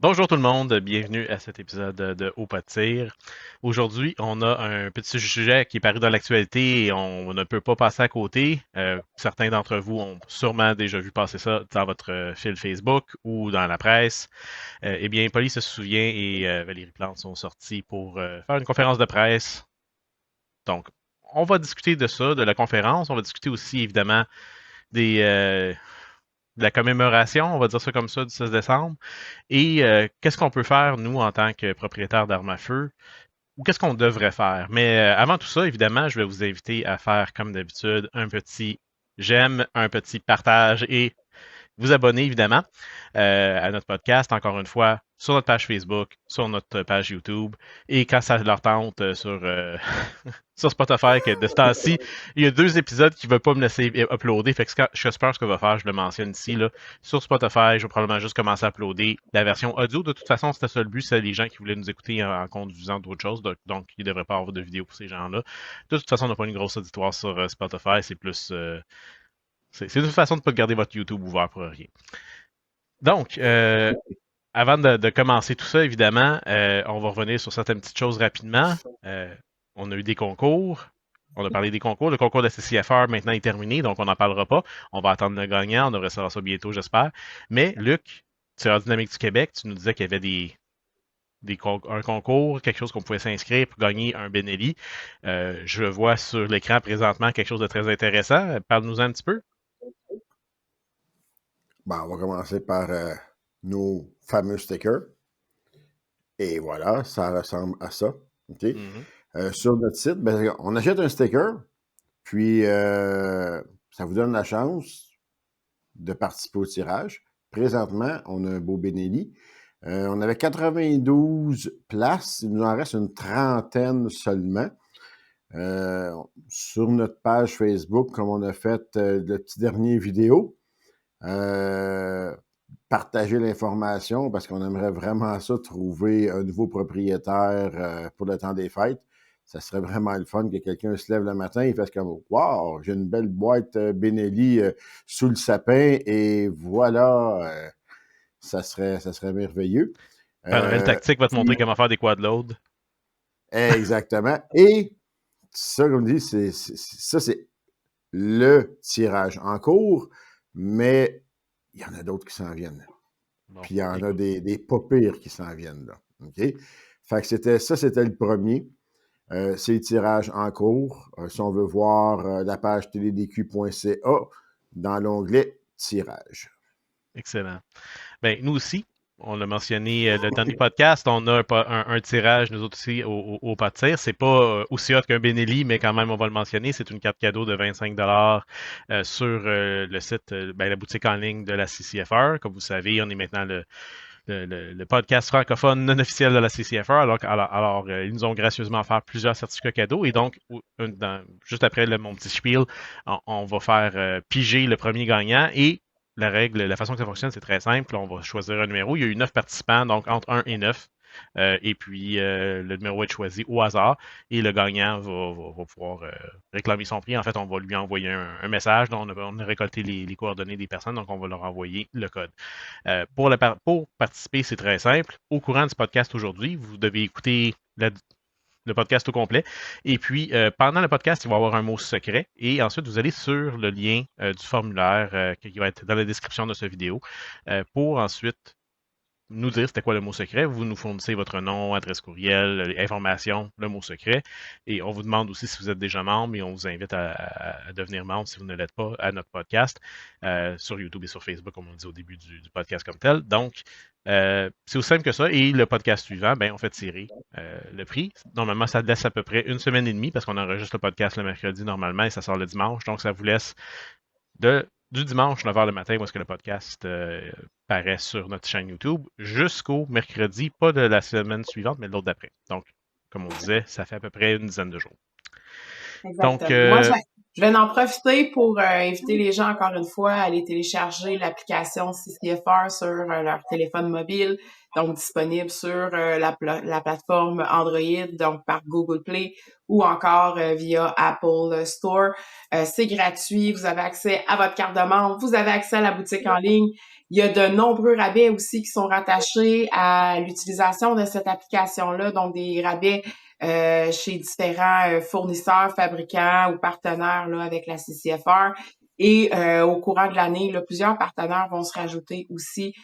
Bonjour tout le monde, bienvenue à cet épisode de Au pas de tir. Aujourd'hui, on a un petit sujet qui est paru dans l'actualité et on ne peut pas passer à côté. Certains d'entre vous ont sûrement déjà vu passer ça dans votre fil Facebook ou dans la presse. Eh bien, Police se souvient et Valérie Plante sont sortis pour faire une conférence de presse. Donc, on va discuter de ça, de la conférence. On va discuter aussi évidemment des, de la commémoration, on va dire ça comme ça, du 16 décembre. Et qu'est-ce qu'on peut faire, nous, en tant que propriétaires d'armes à feu, ou qu'est-ce qu'on devrait faire? Mais avant tout ça, évidemment, je vais vous inviter à faire, comme d'habitude, un petit j'aime, un petit partage et vous abonner évidemment à notre podcast, encore une fois, sur notre page Facebook, sur notre page YouTube, et quand ça leur tente sur Spotify, que de ce temps-ci, il y a 2 épisodes qui ne veulent pas me laisser uploader, fait que j'espère ce que je vais faire, je le mentionne ici, là, sur Spotify, je vais probablement juste commencer à uploader la version audio. De toute façon, c'était ça le but, c'est les gens qui voulaient nous écouter en conduisant d'autres choses, donc il ne devrait pas avoir de vidéo pour ces gens-là. De toute façon, on n'a pas une grosse auditoire sur Spotify, c'est plus... c'est une façon de ne pas garder votre YouTube ouvert pour rien. Donc, avant de commencer tout ça, évidemment, on va revenir sur certaines petites choses rapidement. On a eu des concours. On a parlé des concours. Le concours de la CCFR maintenant est terminé, donc on n'en parlera pas. On va attendre le gagnant. On devrait savoir ça bientôt, j'espère. Mais, Luc, tu es Dynamique du Québec. Tu nous disais qu'il y avait un concours, quelque chose qu'on pouvait s'inscrire pour gagner un Benelli. Je vois sur l'écran présentement quelque chose de très intéressant. Parle-nous un petit peu. On va commencer par nos fameux stickers. Et voilà, ça ressemble à ça. OK? Mhm. Sur notre site, on achète un sticker, puis ça vous donne la chance de participer au tirage. Présentement, on a un beau Benelli. On avait 92 places, il nous en reste une trentaine seulement. Sur notre page Facebook, comme on a fait le petit dernier vidéo, partager l'information parce qu'on aimerait vraiment ça, trouver un nouveau propriétaire pour le temps des fêtes. Ça serait vraiment le fun que quelqu'un se lève le matin et fasse comme wow, j'ai une belle boîte Benelli sous le sapin et voilà, ça serait merveilleux. Parallèle tactique va te montrer Puis, comment faire des quad loads. exactement. Et ça, comme je dis, ça, c'est le tirage en cours, mais il y en a d'autres qui s'en viennent. Bon, Puis il y en a écoute. des pas pires qui s'en viennent, là. OK? Fait que c'était le premier. C'est le tirage en cours. Si on veut voir la page télédq.ca dans l'onglet tirage. Excellent. Ben, nous aussi, on l'a mentionné le dernier podcast, on a un tirage, nous autres aussi, au pas de tir. C'est pas aussi hot qu'un Benelli, mais quand même, on va le mentionner. C'est une carte cadeau de 25 sur le site, la boutique en ligne de la CCFR. Comme vous savez, on est maintenant le podcast francophone non officiel de la CCFR. Alors, ils nous ont gracieusement offert plusieurs certificats cadeaux. Et donc, juste après mon petit spiel, on va faire piger le premier gagnant. Et la façon que ça fonctionne, c'est très simple. On va choisir un numéro. Il y a eu 9 participants, donc entre 1 et 9. Et puis, le numéro va être choisi au hasard et le gagnant va pouvoir réclamer son prix. En fait, on va lui envoyer un message dont on a récolté les coordonnées des personnes, donc on va leur envoyer le code. Pour participer, c'est très simple. Au courant du podcast aujourd'hui, vous devez écouter le podcast au complet. Et puis, pendant le podcast, il va y avoir un mot secret. Et ensuite, vous allez sur le lien du formulaire qui va être dans la description de cette vidéo pour ensuite nous dire c'était quoi le mot secret. Vous nous fournissez votre nom, adresse courriel, information, le mot secret. Et on vous demande aussi si vous êtes déjà membre et on vous invite à devenir membre si vous ne l'êtes pas à notre podcast sur YouTube et sur Facebook, comme on dit au début du podcast comme tel. Donc, c'est aussi simple que ça. Et le podcast suivant, ben, on fait tirer le prix. Normalement, ça laisse à peu près 1 semaine et demie parce qu'on enregistre le podcast le mercredi normalement et ça sort le dimanche. Donc, ça vous laisse du dimanche 9h le matin, où est-ce que le podcast paraît sur notre chaîne YouTube, jusqu'au mercredi, pas de la semaine suivante, mais de l'autre d'après. Donc, comme on disait, ça fait à peu près une dizaine de jours. Donc, Exactement. Moi, je vais, Je vais en profiter pour inviter les gens, encore une fois, à aller télécharger l'application CCFR sur leur téléphone mobile, donc disponible sur la plateforme Android, donc par Google Play ou encore via Apple Store. C'est gratuit, vous avez accès à votre carte de membre, vous avez accès à la boutique en ligne. Il y a de nombreux rabais aussi qui sont rattachés à l'utilisation de cette application-là, donc des rabais chez différents fournisseurs, fabricants ou partenaires là, avec la CCFR. Et au courant de l'année, là, plusieurs partenaires vont se rajouter aussi,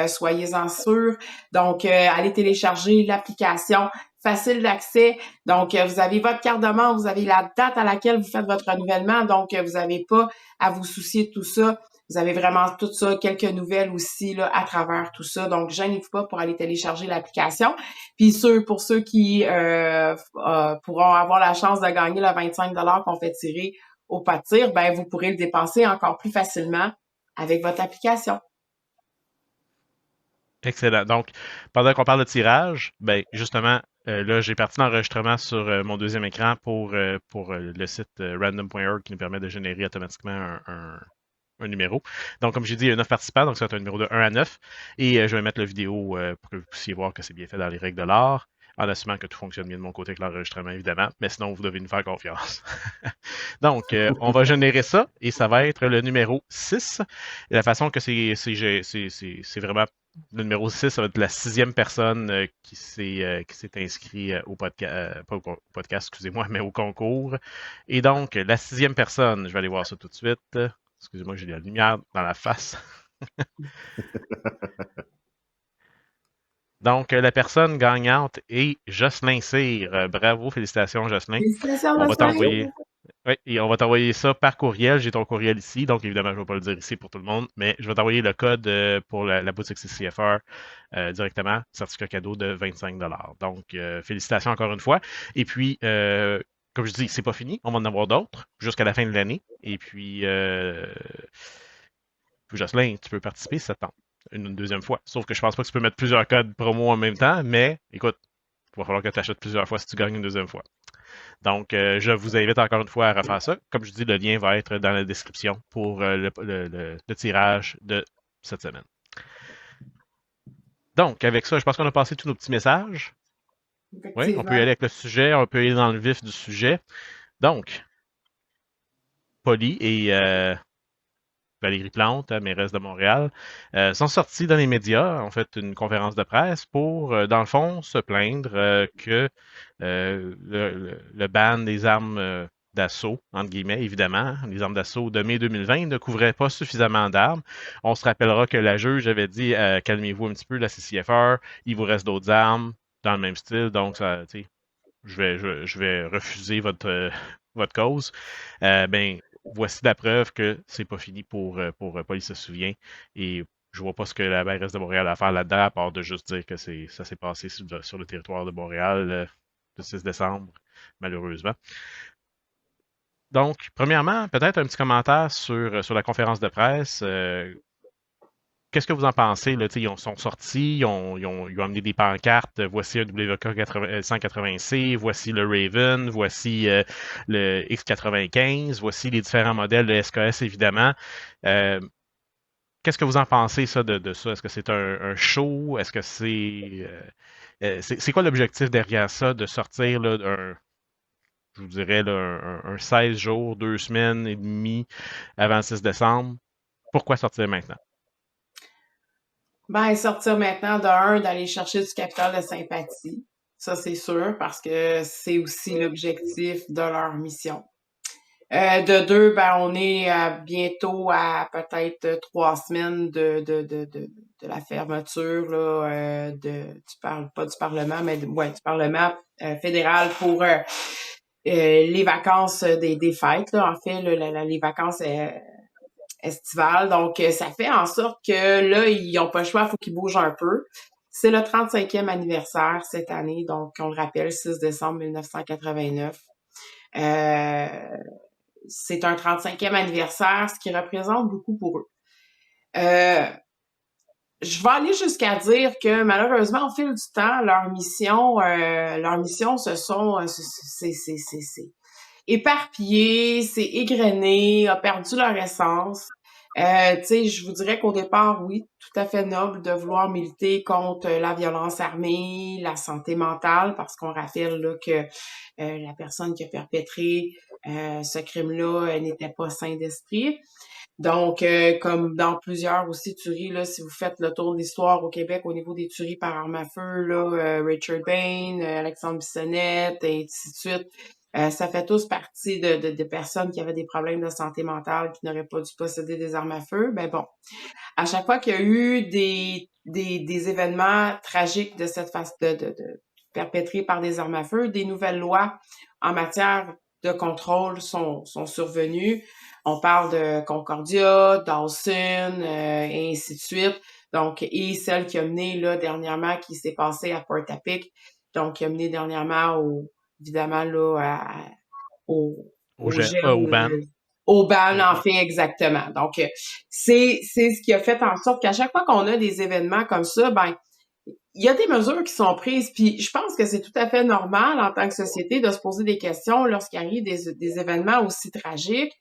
soyez-en sûrs. Donc, allez télécharger l'application, facile d'accès. Donc, vous avez votre carte de membre, vous avez la date à laquelle vous faites votre renouvellement. Donc, vous n'avez pas à vous soucier de tout ça. Vous avez vraiment tout ça, quelques nouvelles aussi là, à travers tout ça. Donc, gênez-vous pas pour aller télécharger l'application. Puis pour ceux qui pourront avoir la chance de gagner le 25 qu'on fait tirer au pas de tir, ben vous pourrez le dépenser encore plus facilement avec votre application. Excellent. Donc, pendant qu'on parle de tirage, ben justement, là, j'ai parti l'enregistrement sur mon deuxième écran pour le site random.org qui nous permet de générer automatiquement un numéro. Donc, comme j'ai dit, il y a 9 participants, donc ça va être un numéro de 1 à 9. Et je vais mettre la vidéo pour que vous puissiez voir que c'est bien fait dans les règles de l'art, en assumant que tout fonctionne bien de mon côté avec l'enregistrement, évidemment. Mais sinon, vous devez nous faire confiance. Donc, on va générer ça et ça va être le numéro 6. Et la façon que c'est vraiment le numéro 6, ça va être la sixième personne qui s'est inscrit au podcast, pas au podcast, excusez-moi, mais au concours. Et donc, la sixième personne, je vais aller voir ça tout de suite. Excusez-moi, j'ai de la lumière dans la face. Donc, la personne gagnante est Jocelyn Cyr. Bravo, félicitations, Jocelyn. Félicitations, On va Jocelyn. t'envoyer. Oui, et on va t'envoyer ça par courriel. J'ai ton courriel ici, donc évidemment, je ne vais pas le dire ici pour tout le monde, mais je vais t'envoyer le code pour la boutique CCFR directement, certificat cadeau de 25 $. Donc, félicitations encore une fois. Et puis, comme je dis, c'est pas fini. On va en avoir d'autres jusqu'à la fin de l'année. Et puis, Jocelyn, tu peux participer si ça te tente. Une deuxième fois. Sauf que je pense pas que tu peux mettre plusieurs codes promo en même temps, mais écoute, il va falloir que tu achètes plusieurs fois si tu gagnes une deuxième fois. Donc, je vous invite encore une fois à refaire ça. Comme je dis, le lien va être dans la description pour le tirage de cette semaine. Donc, avec ça, je pense qu'on a passé tous nos petits messages. Oui, on peut y aller avec le sujet, on peut y aller dans le vif du sujet. Donc, Polly et Valérie Plante, mairesse de Montréal, sont sortis dans les médias, ont fait une conférence de presse pour, dans le fond, se plaindre que le ban des armes d'assaut, entre guillemets, évidemment, les armes d'assaut de mai 2020 ne couvraient pas suffisamment d'armes. On se rappellera que la juge avait dit calmez-vous un petit peu, la CCFR, il vous reste d'autres armes dans le même style, donc ça, je vais refuser votre cause. Ben, voici la preuve que c'est pas fini pour Police se souvient. Et je vois pas ce que la mairesse de Montréal a à faire là-dedans, à part de juste dire que ça s'est passé sur le territoire de Montréal le 6 décembre, malheureusement. Donc, premièrement, peut-être un petit commentaire sur la conférence de presse. Qu'est-ce que vous en pensez? Là? Ils sont sortis, ils ont amené des pancartes. Voici un WK 180C, voici le Raven, voici le X95, voici les différents modèles de SKS, évidemment. Qu'est-ce que vous en pensez, ça, de ça? Est-ce que c'est un show? Est-ce que c'est quoi l'objectif derrière ça, de sortir là, je vous dirais, là, un 16 jours, 2 semaines et demie avant le 6 décembre? Pourquoi sortir maintenant? Ben, sortir maintenant d'aller chercher du capital de sympathie. Ça, c'est sûr, parce que c'est aussi l'objectif de leur mission. De deux, ben, on est bientôt à peut-être 3 semaines de la fermeture, là, pas du Parlement, mais du Parlement fédéral pour les vacances des fêtes, là, en fait, là, les vacances estivales. Donc, ça fait en sorte que là, ils n'ont pas le choix, il faut qu'ils bougent un peu. C'est le 35e anniversaire cette année, donc on le rappelle, 6 décembre 1989. C'est un 35e anniversaire, ce qui représente beaucoup pour eux. Je vais aller jusqu'à dire que malheureusement, au fil du temps, leur mission, ce sont, éparpillé, c'est égrené, a perdu leur essence. Tu sais, je vous dirais qu'au départ, oui, tout à fait noble de vouloir militer contre la violence armée, la santé mentale, parce qu'on rappelle là que la personne qui a perpétré ce crime-là n'était pas sain d'esprit. Donc, comme dans plusieurs aussi tueries, là, si vous faites le tour de l'histoire au Québec au niveau des tueries par arme à feu, là, Richard Bain, Alexandre Bissonnette, et ainsi de suite, ça fait tous partie de personnes qui avaient des problèmes de santé mentale, qui n'auraient pas dû posséder des armes à feu. Ben bon, à chaque fois qu'il y a eu des événements tragiques de cette façon de perpétrés par des armes à feu, des nouvelles lois en matière de contrôle sont survenues. On parle de Concordia, Dawson, et ainsi de suite. Donc, et celle qui a mené là dernièrement, qui s'est passée à Port-à-Pic, donc qui a mené dernièrement évidemment là au gel, au ban. au ban en fait exactement. Donc, c'est ce qui a fait en sorte qu'à chaque fois qu'on a des événements comme ça, ben il y a des mesures qui sont prises, puis je pense que c'est tout à fait normal en tant que société de se poser des questions lorsqu'il arrive des événements aussi tragiques,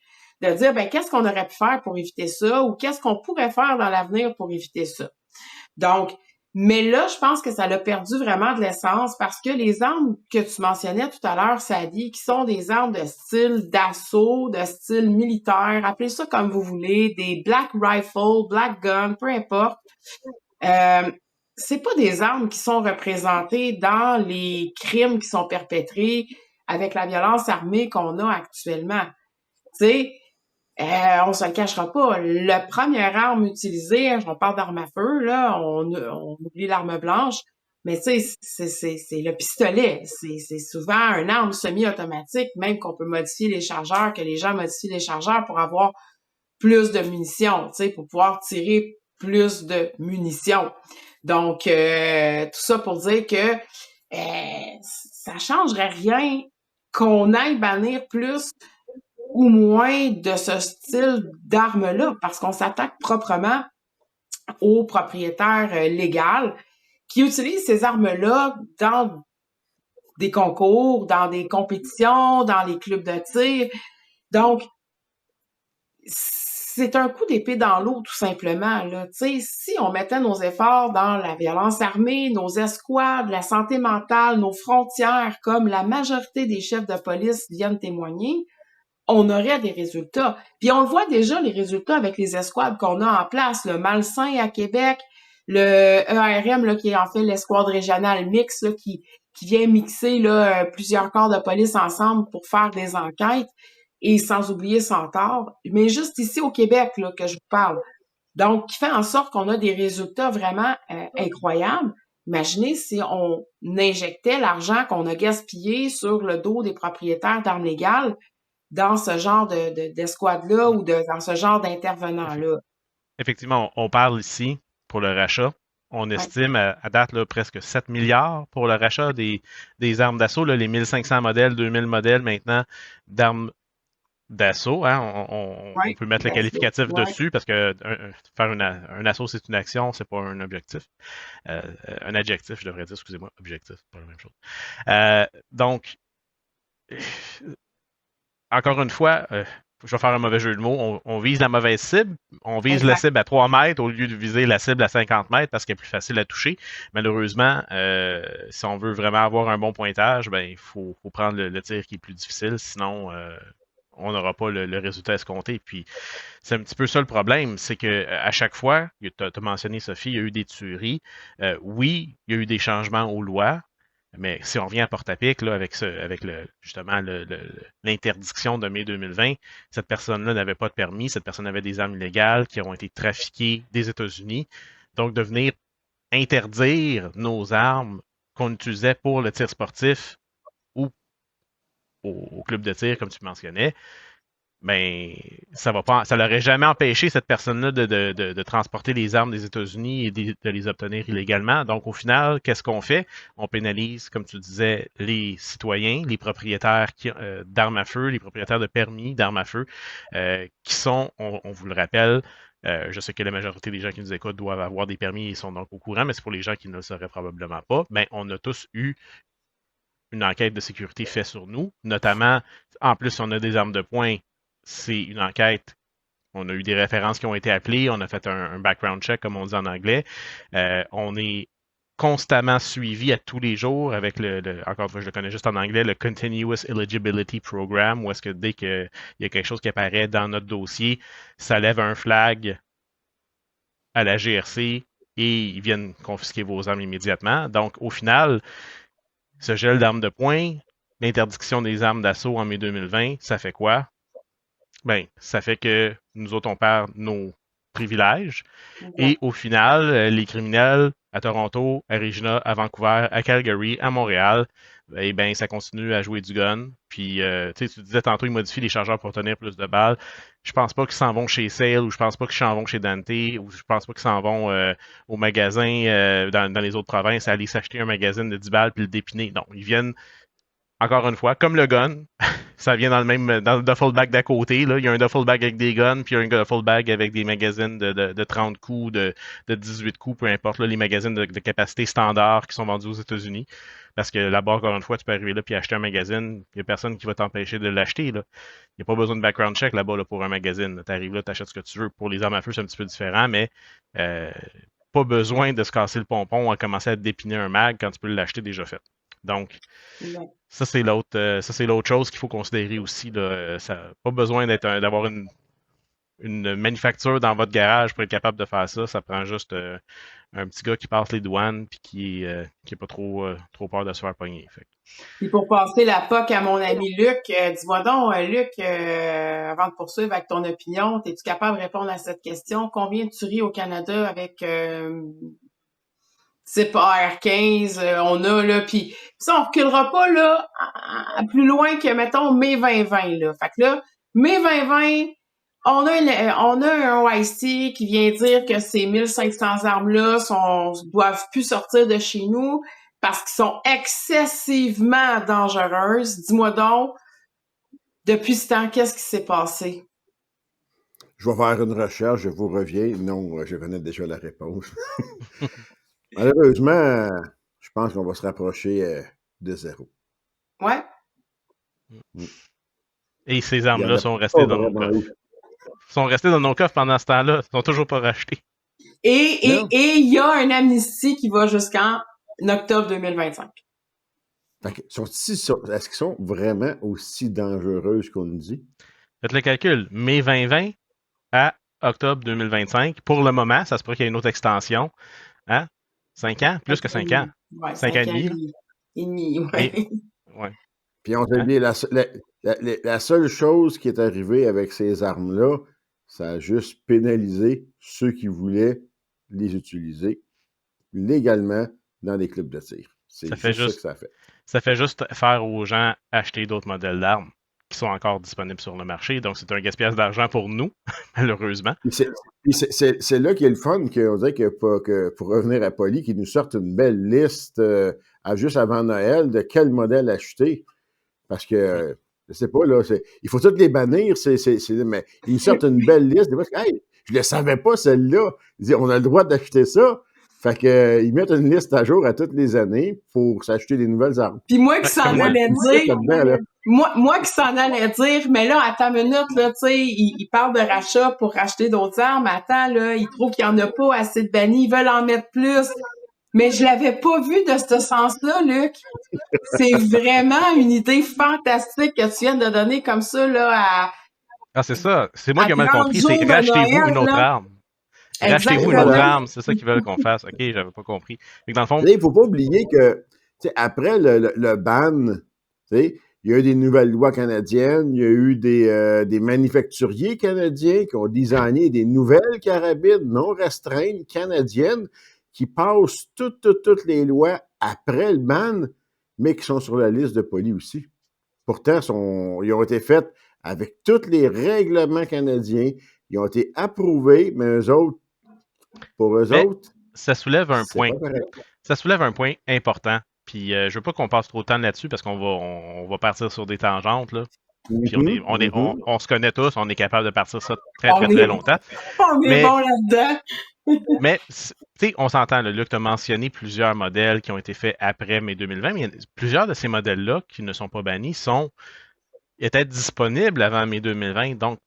de dire, ben qu'est-ce qu'on aurait pu faire pour éviter ça ou qu'est-ce qu'on pourrait faire dans l'avenir pour éviter ça. Donc, mais là, je pense que ça a perdu vraiment de l'essence parce que les armes que tu mentionnais tout à l'heure, Sadie, qui sont des armes de style d'assaut, de style militaire, appelez ça comme vous voulez, des black rifles, black guns, peu importe, c'est pas des armes qui sont représentées dans les crimes qui sont perpétrés avec la violence armée qu'on a actuellement. Tu sais, on se le cachera pas. La première arme utilisée, on parle d'arme à feu, là, on oublie l'arme blanche, mais tu sais, c'est le pistolet. C'est souvent une arme semi-automatique, même qu'on peut modifier les chargeurs, que les gens modifient les chargeurs pour avoir plus de munitions, tu sais, pour pouvoir tirer plus de munitions. Donc, tout ça pour dire que ça changerait rien qu'on aille bannir plus ou moins de ce style d'armes-là, parce qu'on s'attaque proprement aux propriétaires légaux qui utilisent ces armes-là dans des concours, dans des compétitions, dans les clubs de tir. Donc, c'est un coup d'épée dans l'eau, tout simplement, là. Tu sais, si on mettait nos efforts dans la violence armée, nos escouades, la santé mentale, nos frontières, comme la majorité des chefs de police viennent témoigner, on aurait des résultats. Puis on le voit déjà, les résultats avec les escouades qu'on a en place, le Malsain à Québec, le ERM, là, qui est en fait l'escouade régionale mixte, là, qui vient mixer là, plusieurs corps de police ensemble pour faire des enquêtes, et sans oublier Centaure, mais juste ici au Québec là, que je vous parle. Donc, qui fait en sorte qu'on a des résultats vraiment incroyables. Imaginez si on injectait l'argent qu'on a gaspillé sur le dos des propriétaires d'armes légales dans ce genre d'escouade-là ou dans ce genre d'intervenants-là. Effectivement, on parle ici pour le rachat. On estime à date là, presque 7 milliards pour le rachat des armes d'assaut, là, les 1500 modèles, 2000 modèles maintenant d'armes d'assaut. Hein. On peut mettre le qualificatif dessus parce que faire un assaut, c'est une action, c'est pas un objectif. Un adjectif, je devrais dire, excusez-moi, objectif, c'est pas la même chose. Donc, encore une fois, je vais faire un mauvais jeu de mots, on vise la mauvaise cible, on vise la cible à 3 mètres au lieu de viser la cible à 50 mètres parce qu'elle est plus facile à toucher. Malheureusement, si on veut vraiment avoir un bon pointage, ben il faut prendre le tir qui est plus difficile, sinon on n'aura pas le résultat escompté. Puis c'est un petit peu ça le problème, c'est que à chaque fois, tu as mentionné Sophie, il y a eu des tueries. Oui, il y a eu des changements aux lois. Mais si on revient à Port-à-Pic, là, avec justement l'interdiction de mai 2020, cette personne-là n'avait pas de permis, cette personne avait des armes illégales qui ont été trafiquées des États-Unis. Donc, de venir interdire nos armes qu'on utilisait pour le tir sportif ou au club de tir, comme tu mentionnais, ben ça l'aurait jamais empêché cette personne-là de transporter les armes des États-Unis et de les obtenir illégalement. Donc, au final, qu'est-ce qu'on fait? On pénalise, comme tu disais, les citoyens, les propriétaires d'armes à feu, les propriétaires de permis d'armes à feu, qui sont, on vous le rappelle, je sais que la majorité des gens qui nous écoutent doivent avoir des permis et sont donc au courant, mais c'est pour les gens qui ne le sauraient probablement pas. Ben, on a tous eu une enquête de sécurité faite sur nous. Notamment, en plus, on a des armes de poing, c'est une enquête. On a eu des références qui ont été appelées, on a fait un background check, comme on dit en anglais. On est constamment suivi à tous les jours avec encore une fois, je le connais juste en anglais, le Continuous Eligibility Program, où est-ce que dès qu'il y a quelque chose qui apparaît dans notre dossier, ça lève un flag à la GRC et ils viennent confisquer vos armes immédiatement. Donc, au final, ce gel d'armes de poing, l'interdiction des armes d'assaut en mai 2020, ça fait quoi? Ben, ça fait que nous autres, on perd nos privilèges. Et au final, les criminels à Toronto, à Regina, à Vancouver, à Calgary, à Montréal, eh ben, ça continue à jouer du gun. Puis, tu disais tantôt, ils modifient les chargeurs pour tenir plus de balles. Je pense pas qu'ils s'en vont chez Sale, ou je pense pas qu'ils s'en vont chez Dante, ou je pense pas qu'ils s'en vont au magasin dans les autres provinces, aller s'acheter un magazine de 10 balles puis le dépiner. Non, ils viennent, encore une fois, comme le gun, ça vient dans le duffel bag d'à côté. Là. Il y a un duffel bag avec des guns, puis il y a un duffel bag avec des magazines de 30 coups, de 18 coups, peu importe, là, les magazines de capacité standard qui sont vendus aux États-Unis. Parce que là-bas, encore une fois, tu peux arriver là et acheter un magazine. Il n'y a personne qui va t'empêcher de l'acheter. Là. Il n'y a pas besoin de background check là-bas là, pour un magazine. Tu arrives là, tu achètes ce que tu veux. Pour les armes à feu, c'est un petit peu différent, mais pas besoin de se casser le pompon à commencer à dépiner un mag quand tu peux l'acheter déjà fait. Donc, ça, c'est l'autre chose qu'il faut considérer aussi. Là. Pas besoin d'avoir une manufacture dans votre garage pour être capable de faire ça. Ça prend juste un petit gars qui passe les douanes puis qui n'a pas trop peur de se faire pogner. Fait. Puis pour passer la POC à mon ami Luc, dis-moi donc, Luc, avant de poursuivre avec ton opinion, es-tu capable de répondre à cette question? Combien de tueries au Canada avec type AR-15, on a, là, puis ça, on reculera pas, là, à plus loin que, mettons, mai 2020, là. Fait que là, mai 2020, on a un OIC qui vient dire que ces 1500 armes-là doivent plus sortir de chez nous parce qu'ils sont excessivement dangereuses. Dis-moi donc, depuis ce temps, qu'est-ce qui s'est passé? Je vais faire une recherche, je vous reviens. Non, je connais déjà la réponse. Malheureusement, je pense qu'on va se rapprocher de zéro. Ouais. Et ces armes-là sont restées dans nos coffres. Sont restés dans nos coffres pendant ce temps-là. Ils sont toujours pas rachetés. Et il y a un amnistie qui va jusqu'en octobre 2025. Est-ce qu'ils sont vraiment aussi dangereuses qu'on nous dit? Faites le calcul. Mai 2020 à octobre 2025. Pour le moment, ça se pourrait qu'il y ait une autre extension. Hein? 5 ans? Plus que 5 ans. Ouais, 5 ans et demi, ouais. Ouais. Puis on s'est dit, la seule chose qui est arrivée avec ces armes-là, ça a juste pénalisé ceux qui voulaient les utiliser légalement dans des clubs de tir. C'est ça que ça fait. Ça fait juste faire aux gens acheter d'autres modèles d'armes qui sont encore disponibles sur le marché. Donc, c'est un gaspillage d'argent pour nous, malheureusement. C'est là qu'il y a le fun, qu'on dirait que pour revenir à Poly, qu'ils nous sortent une belle liste juste avant Noël de quel modèle acheter. Parce que, je sais pas, là, il faut toutes les bannir, mais ils nous sortent une belle liste. Hey, je ne le savais pas, celle-là. Ils disent, on a le droit d'acheter ça. Fait que ils mettent une liste à jour à toutes les années pour s'acheter des nouvelles armes. Puis moi qui s'en allais dire, moi qui s'en allais dire, mais là, attends une minute, là, tu sais, ils parlent de rachat pour racheter d'autres armes. Attends, là, ils trouvent qu'il y en a pas assez de bannis, ils veulent en mettre plus. Mais je l'avais pas vu de ce sens-là, Luc. C'est vraiment une idée fantastique que tu viens de donner comme ça, là, à... Ah, c'est ça. C'est moi qui ai mal compris. C'est rachetez-vous une autre arme. Rachetez-vous une autre arme. C'est ça qu'ils veulent qu'on fasse. OK, j'avais pas compris. Fait que dans le fond... Il ne faut pas oublier que, après le ban, il y a eu des nouvelles lois canadiennes, il y a eu des manufacturiers canadiens qui ont designé des nouvelles carabines non restreintes canadiennes qui passent toutes les lois après le ban, mais qui sont sur la liste de Poly aussi. Pourtant, ils ont été faits avec tous les règlements canadiens. Ils ont été approuvés, mais eux autres, pour eux autres... Ça soulève un point. Ça soulève un point important. Puis je veux pas qu'on passe trop de temps là-dessus parce qu'on va partir sur des tangentes, là. Puis on se connaît tous, on est capable de partir ça très longtemps. On est bon là-dedans. Mais Tu sais, on s'entend, là, Luc, tu as mentionné plusieurs modèles qui ont été faits après mai 2020, mais plusieurs de ces modèles-là qui ne sont pas bannis étaient disponibles avant mai 2020. Donc,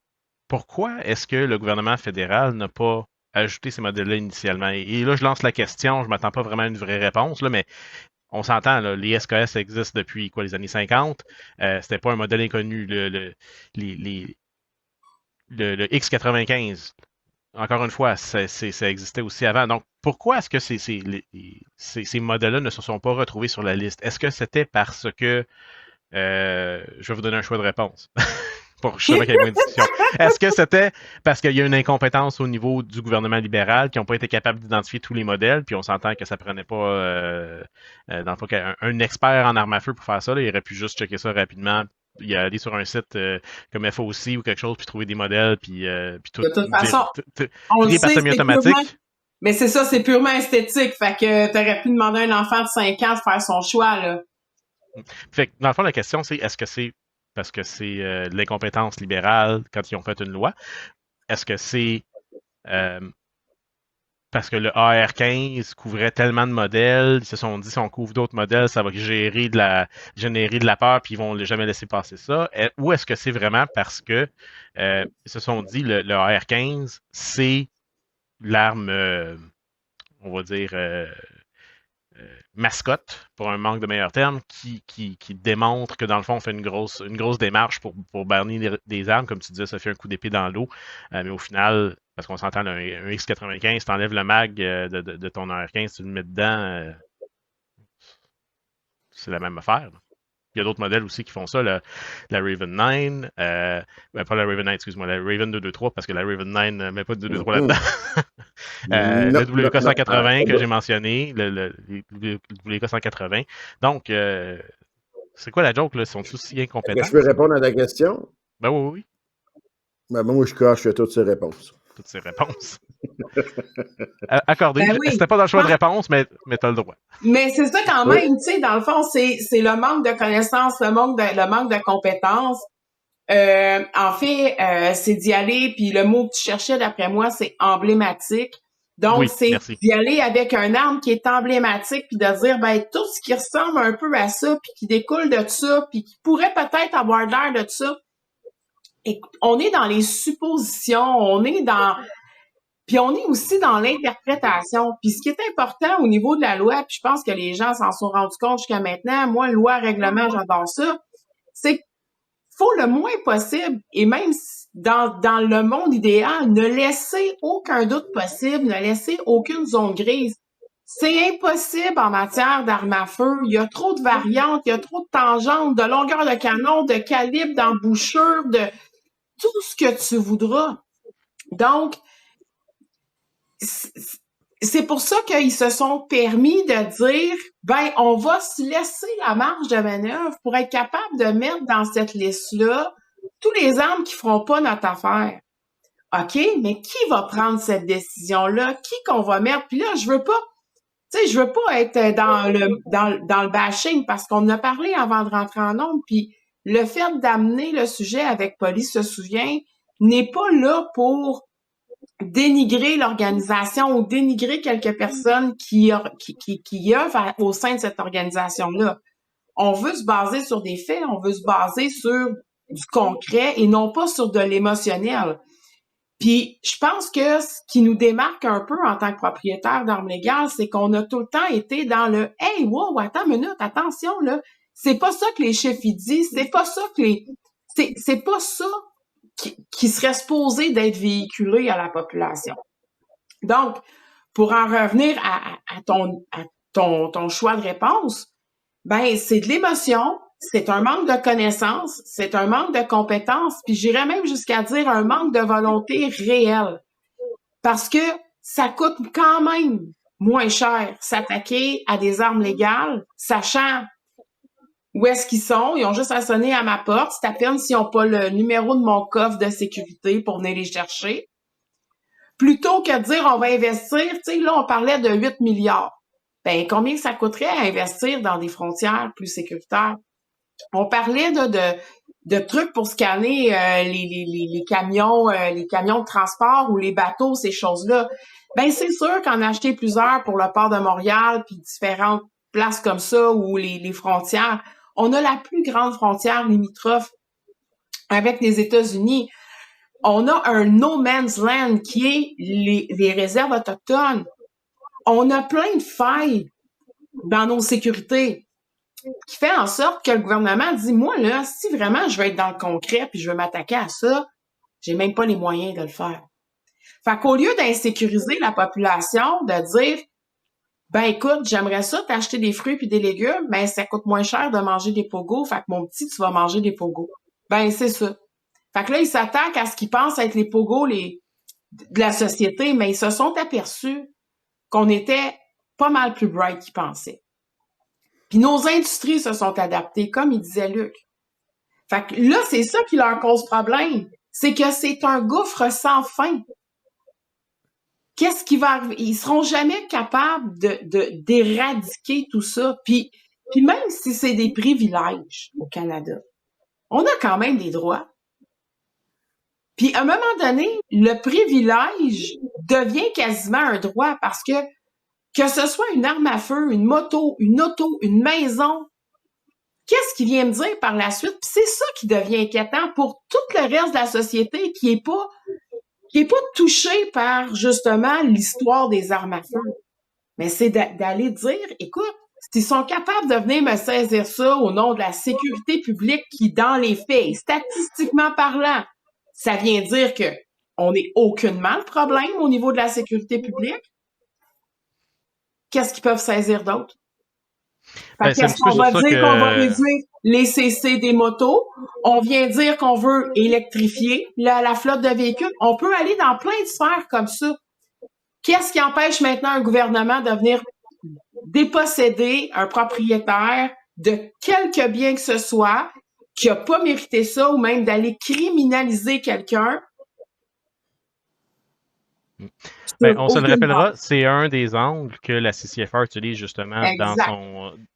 pourquoi est-ce que le gouvernement fédéral n'a pas ajouté ces modèles-là initialement? Et là, je lance la question, je ne m'attends pas vraiment à une vraie réponse, là, mais on s'entend, là, les SKS existent depuis quoi, les années 50. C'était pas un modèle inconnu. Les- le X95, encore une fois, ça existait aussi avant. Donc, pourquoi est-ce que ces modèles-là ne se sont pas retrouvés sur la liste? Est-ce que c'était parce que... je vais vous donner un choix de réponse pour justement qu'il y ait moins de discussion. Est-ce que c'était parce qu'il y a une incompétence au niveau du gouvernement libéral qui n'ont pas été capables d'identifier tous les modèles, puis on s'entend que ça prenait pas, dans le fond, un expert en armes à feu pour faire ça, là, il aurait pu juste checker ça rapidement, y aller sur un site comme FOC ou quelque chose, puis trouver des modèles, puis tout De toute façon, on le trier par sait, c'est semi-automatique. purement... Mais c'est ça, c'est purement esthétique. Fait que t'aurais pu demander à un enfant de 5 ans de faire son choix, là. Fait que, dans le fond, la question, c'est est-ce que c'est parce que c'est de l'incompétence libérale quand ils ont fait une loi? Est-ce que c'est parce que le AR-15 couvrait tellement de modèles, ils se sont dit si on couvre d'autres modèles, ça va générer de la peur, puis ils vont jamais laisser passer ça? Ou est-ce que c'est vraiment parce que ils se sont dit le AR-15, c'est l'arme, on va dire, mascotte, pour un manque de meilleurs termes, qui démontre que dans le fond, on fait une grosse démarche pour bannir des armes. Comme tu disais, ça fait un coup d'épée dans l'eau. Mais au final, parce qu'on s'entend, un X95, t'enlèves le mag de ton AR-15, tu le mets dedans, c'est la même affaire. Il y a d'autres modèles aussi qui font ça, la Raven 9, pas la Raven 9, excuse-moi, la Raven 223, parce que la Raven 9 ne met pas de 223 là-dedans. Le WK-180 que j'ai mentionné, le WK-180. Donc, c'est quoi la joke, là? Ils sont tous si incompétents? Est-ce que je peux répondre à ta question? Ben oui. Ben, moi, je coche toutes ces réponses. Toutes ces réponses. Accordé. Ben oui. C'était pas dans le choix de réponse, mais t'as le droit. Mais c'est ça quand même, tu sais, dans le fond, c'est le manque de connaissances, le manque de compétences. En fait, c'est d'y aller, puis le mot que tu cherchais, d'après moi, c'est emblématique. Donc, Oui, c'est merci. d'y aller avec un arme qui est emblématique, puis de dire, ben, tout ce qui ressemble un peu à ça, puis qui découle de ça, puis qui pourrait peut-être avoir l'air de ça. Et on est dans les suppositions, puis on est aussi dans l'interprétation. Puis ce qui est important au niveau de la loi, puis je pense que les gens s'en sont rendus compte jusqu'à maintenant, moi, loi, règlement, j'adore ça, c'est qu'il faut le moins possible, et même dans le monde idéal, ne laisser aucun doute possible, ne laisser aucune zone grise. C'est impossible en matière d'armes à feu. Il y a trop de variantes, il y a trop de tangentes, de longueur de canon, de calibre, d'embouchure, de tout ce que tu voudras. Donc, c'est pour ça qu'ils se sont permis de dire, ben, on va se laisser la marge de manœuvre pour être capable de mettre dans cette liste-là tous les armes qui feront pas notre affaire. OK, mais qui va prendre cette décision-là? Qui qu'on va mettre? Puis là, je veux pas être dans le bashing parce qu'on en a parlé avant de rentrer en nombre, puis le fait d'amener le sujet avec Police se souvient n'est pas là pour dénigrer l'organisation ou dénigrer quelques personnes qui œuvrent au sein de cette organisation-là. On veut se baser sur des faits, on veut se baser sur du concret et non pas sur de l'émotionnel. Puis, je pense que ce qui nous démarque un peu en tant que propriétaire d'armes légales, c'est qu'on a tout le temps été dans le « Hey, wow, attends une minute, attention, là, c'est pas ça que les chiffres ils disent, c'est pas ça que c'est pas ça qui serait supposé d'être véhiculé à la population. » Donc, pour en revenir à ton choix de réponse, ben, c'est de l'émotion, c'est un manque de connaissances, c'est un manque de compétences, puis j'irais même jusqu'à dire un manque de volonté réelle. Parce que ça coûte quand même moins cher s'attaquer à des armes légales, sachant où est-ce qu'ils sont. Ils ont juste à sonner à ma porte. C'est à peine s'ils n'ont pas le numéro de mon coffre de sécurité pour venir les chercher. Plutôt que de dire on va investir, tu sais, là, on parlait de 8 milliards. Ben, combien ça coûterait à investir dans des frontières plus sécuritaires? On parlait de trucs pour scanner les camions de transport ou les bateaux, ces choses-là. Ben, c'est sûr qu'en acheter plusieurs pour le port de Montréal, puis différentes places comme ça, ou les frontières, on a la plus grande frontière limitrophe avec les États-Unis. On a un no man's land qui est les réserves autochtones. On a plein de failles dans nos sécurités qui fait en sorte que le gouvernement dit, moi, là, si vraiment je veux être dans le concret puis je veux m'attaquer à ça, j'ai même pas les moyens de le faire. Fait qu'au lieu d'insécuriser la population, de dire, ben écoute, j'aimerais ça t'acheter des fruits puis des légumes, ben ça coûte moins cher de manger des pogos, fait que mon petit, tu vas manger des pogos. Ben c'est ça. Fait que là, ils s'attaquent à ce qu'ils pensent être les pogos de la société, mais ils se sont aperçus qu'on était pas mal plus bright qu'ils pensaient. Puis nos industries se sont adaptées, comme il disait Luc. Fait que là, c'est ça qui leur cause problème. C'est que c'est un gouffre sans fin. Qu'est-ce qui va arriver? Ils seront jamais capables d'éradiquer tout ça. Puis même si c'est des privilèges au Canada, on a quand même des droits. Puis à un moment donné, le privilège devient quasiment un droit parce que ce soit une arme à feu, une moto, une auto, une maison, qu'est-ce qu'il vient me dire par la suite? Puis c'est ça qui devient inquiétant pour tout le reste de la société qui est pas touché par justement l'histoire des armes à feu. Mais c'est d'aller dire, écoute, s'ils sont capables de venir me saisir ça au nom de la sécurité publique qui, dans les faits, statistiquement parlant, ça vient dire que on n'est aucunement le problème au niveau de la sécurité publique. Qu'est-ce qu'ils peuvent saisir d'autre? Ben, Qu'est-ce qu'on va dire qu'on va réduire les CC des motos? On vient dire qu'on veut électrifier la flotte de véhicules. On peut aller dans plein de sphères comme ça. Qu'est-ce qui empêche maintenant un gouvernement de venir déposséder un propriétaire de quelque bien que ce soit qui n'a pas mérité ça ou même d'aller criminaliser quelqu'un? Ben, on se le rappellera, c'est un des angles que la CCFR utilise justement Exact.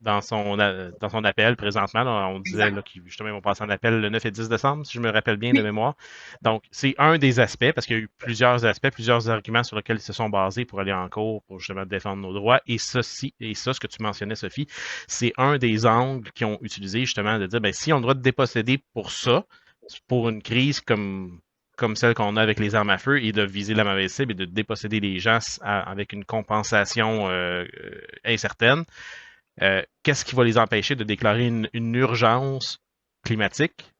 dans son appel présentement. Là, on disait là, qu'ils justement ils vont passer en appel le 9 et 10 décembre, si je me rappelle bien de mémoire. Donc, c'est un des aspects, parce qu'il y a eu plusieurs aspects, plusieurs arguments sur lesquels ils se sont basés pour aller en cours, pour justement défendre nos droits. Et ça, ce que tu mentionnais, Sophie, c'est un des angles qu'ils ont utilisé justement de dire, ben, si on a le droit de déposséder pour ça, pour une crise comme celle qu'on a avec les armes à feu et de viser la mauvaise cible et de déposséder les gens avec une compensation incertaine, qu'est-ce qui va les empêcher de déclarer une urgence climatique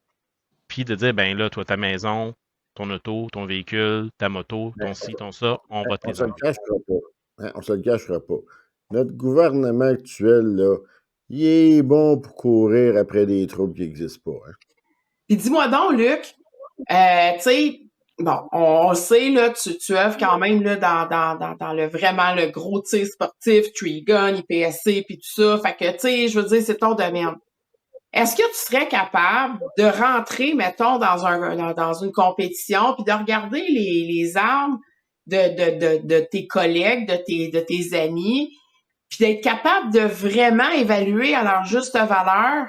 puis de dire, ben là, toi, ta maison, ton auto, ton véhicule, ta moto, ton ci, ton ça, on va te les enlever. On se le cachera pas. Notre gouvernement actuel, là, il est bon pour courir après des troubles qui n'existent pas. Hein. Puis dis-moi donc, Luc, tu sais, bon, on sait, là, tu œuvres quand même là, dans le vraiment le gros tir sportif, Tree Gun, IPSC, puis tout ça. Fait que, tu sais, je veux dire, c'est ton domaine. Est-ce que tu serais capable de rentrer, mettons, dans une compétition, puis de regarder les armes de tes collègues, de tes amis, puis d'être capable de vraiment évaluer à leur juste valeur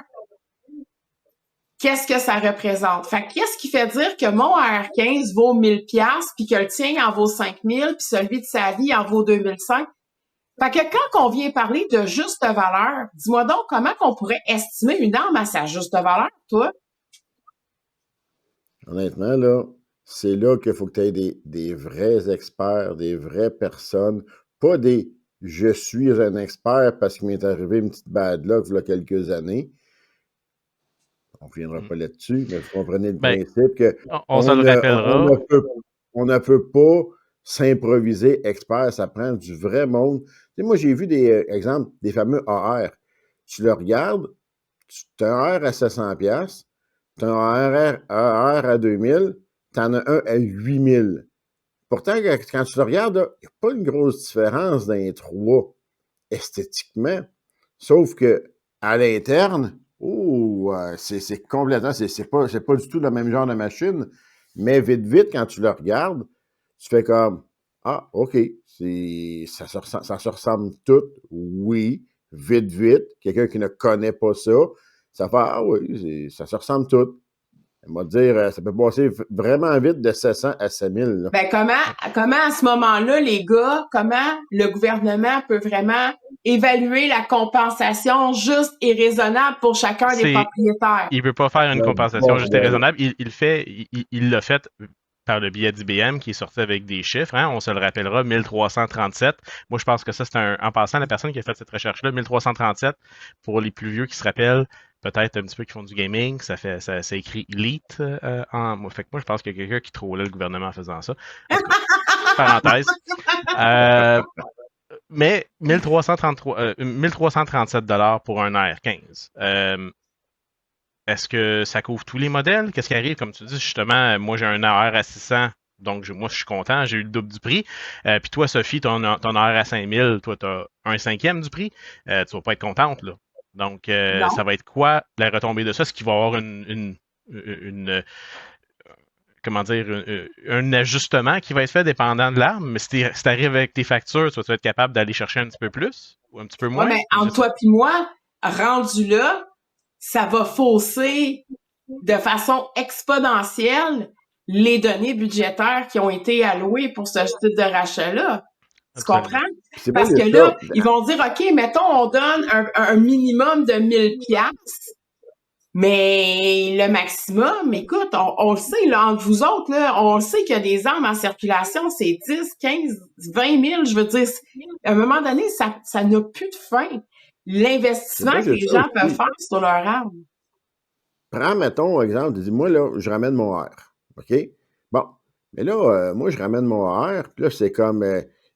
qu'est-ce que ça représente? Fait qu'est-ce qui fait dire que mon AR-15 vaut 1000 pièces puis que le tien en vaut 5000 puis celui de sa vie en vaut 2005? Fait que quand on vient parler de juste valeur, dis-moi donc comment qu'on pourrait estimer une arme à sa juste valeur, toi? Honnêtement, là, c'est là qu'il faut que tu aies des vrais experts, des vraies personnes, pas des « je suis un expert parce qu'il m'est arrivé une petite bad luck il y a quelques années ». On ne reviendra pas là-dessus, mais vous comprenez le principe que on se le rappellera. On ne peut pas s'improviser expert, ça prend du vrai monde. Tu sais, moi, j'ai vu des exemples, des fameux AR. Tu le regardes, tu as un AR à 700$, tu as un AR à 2000$, tu en as un à 8000$. Pourtant, quand tu le regardes, il n'y a pas une grosse différence dans les trois, esthétiquement. Sauf que à l'interne, c'est complètement, c'est pas du tout le même genre de machine, mais vite, quand tu le regardes, tu fais comme, ah, OK, ça se ressemble tout, oui, vite, quelqu'un qui ne connaît pas ça fait, ah oui, ça se ressemble tout. On va dire, ça peut passer vraiment vite de 700 à 5000. Là. Ben, comment à ce moment-là, les gars, comment le gouvernement peut vraiment évaluer la compensation juste et raisonnable pour chacun des propriétaires? Il ne peut pas faire une compensation juste et raisonnable. Il l'a fait par le biais d'IBM qui est sorti avec des chiffres. Hein, on se le rappellera, 1337. Moi, je pense que ça, c'est en passant, la personne qui a fait cette recherche-là, 1337, pour les plus vieux qui se rappellent, peut-être un petit peu qui font du gaming, c'est écrit Elite fait que moi, je pense qu'il y a quelqu'un qui trollait le gouvernement en faisant ça. Parenthèse. Mais 1337 $ pour un AR15. Est-ce que ça couvre tous les modèles? Qu'est-ce qui arrive? Comme tu dis, justement, moi, j'ai un AR à 600, donc moi, je suis content, j'ai eu le double du prix. Puis toi, Sophie, ton AR à 5000, toi, tu as un cinquième du prix. Tu vas pas être contente, là. Donc, ça va être quoi la retombée de ça? Est-ce qu'il va y avoir comment dire, un ajustement qui va être fait dépendant de l'arme? Mais si tu arrives avec tes factures, tu vas être capable d'aller chercher un petit peu plus ou un petit peu moins? Ouais, mais entre toi et moi, rendu là, ça va fausser de façon exponentielle les données budgétaires qui ont été allouées pour ce type de rachat-là. Tu comprends? Parce que là, ils vont dire, OK, mettons, on donne un minimum de 1000 piastres, mais le maximum, écoute, on le sait, là, entre vous autres, là, on le sait qu'il y a des armes en circulation, c'est 10, 15, 20 000, je veux dire, à un moment donné, ça n'a plus de fin. L'investissement que les gens peuvent faire sur leur arme. Prends, mettons, exemple, dis-moi, là, je ramène mon R. OK? Bon. Mais là, moi, je ramène mon R, puis là, c'est comme,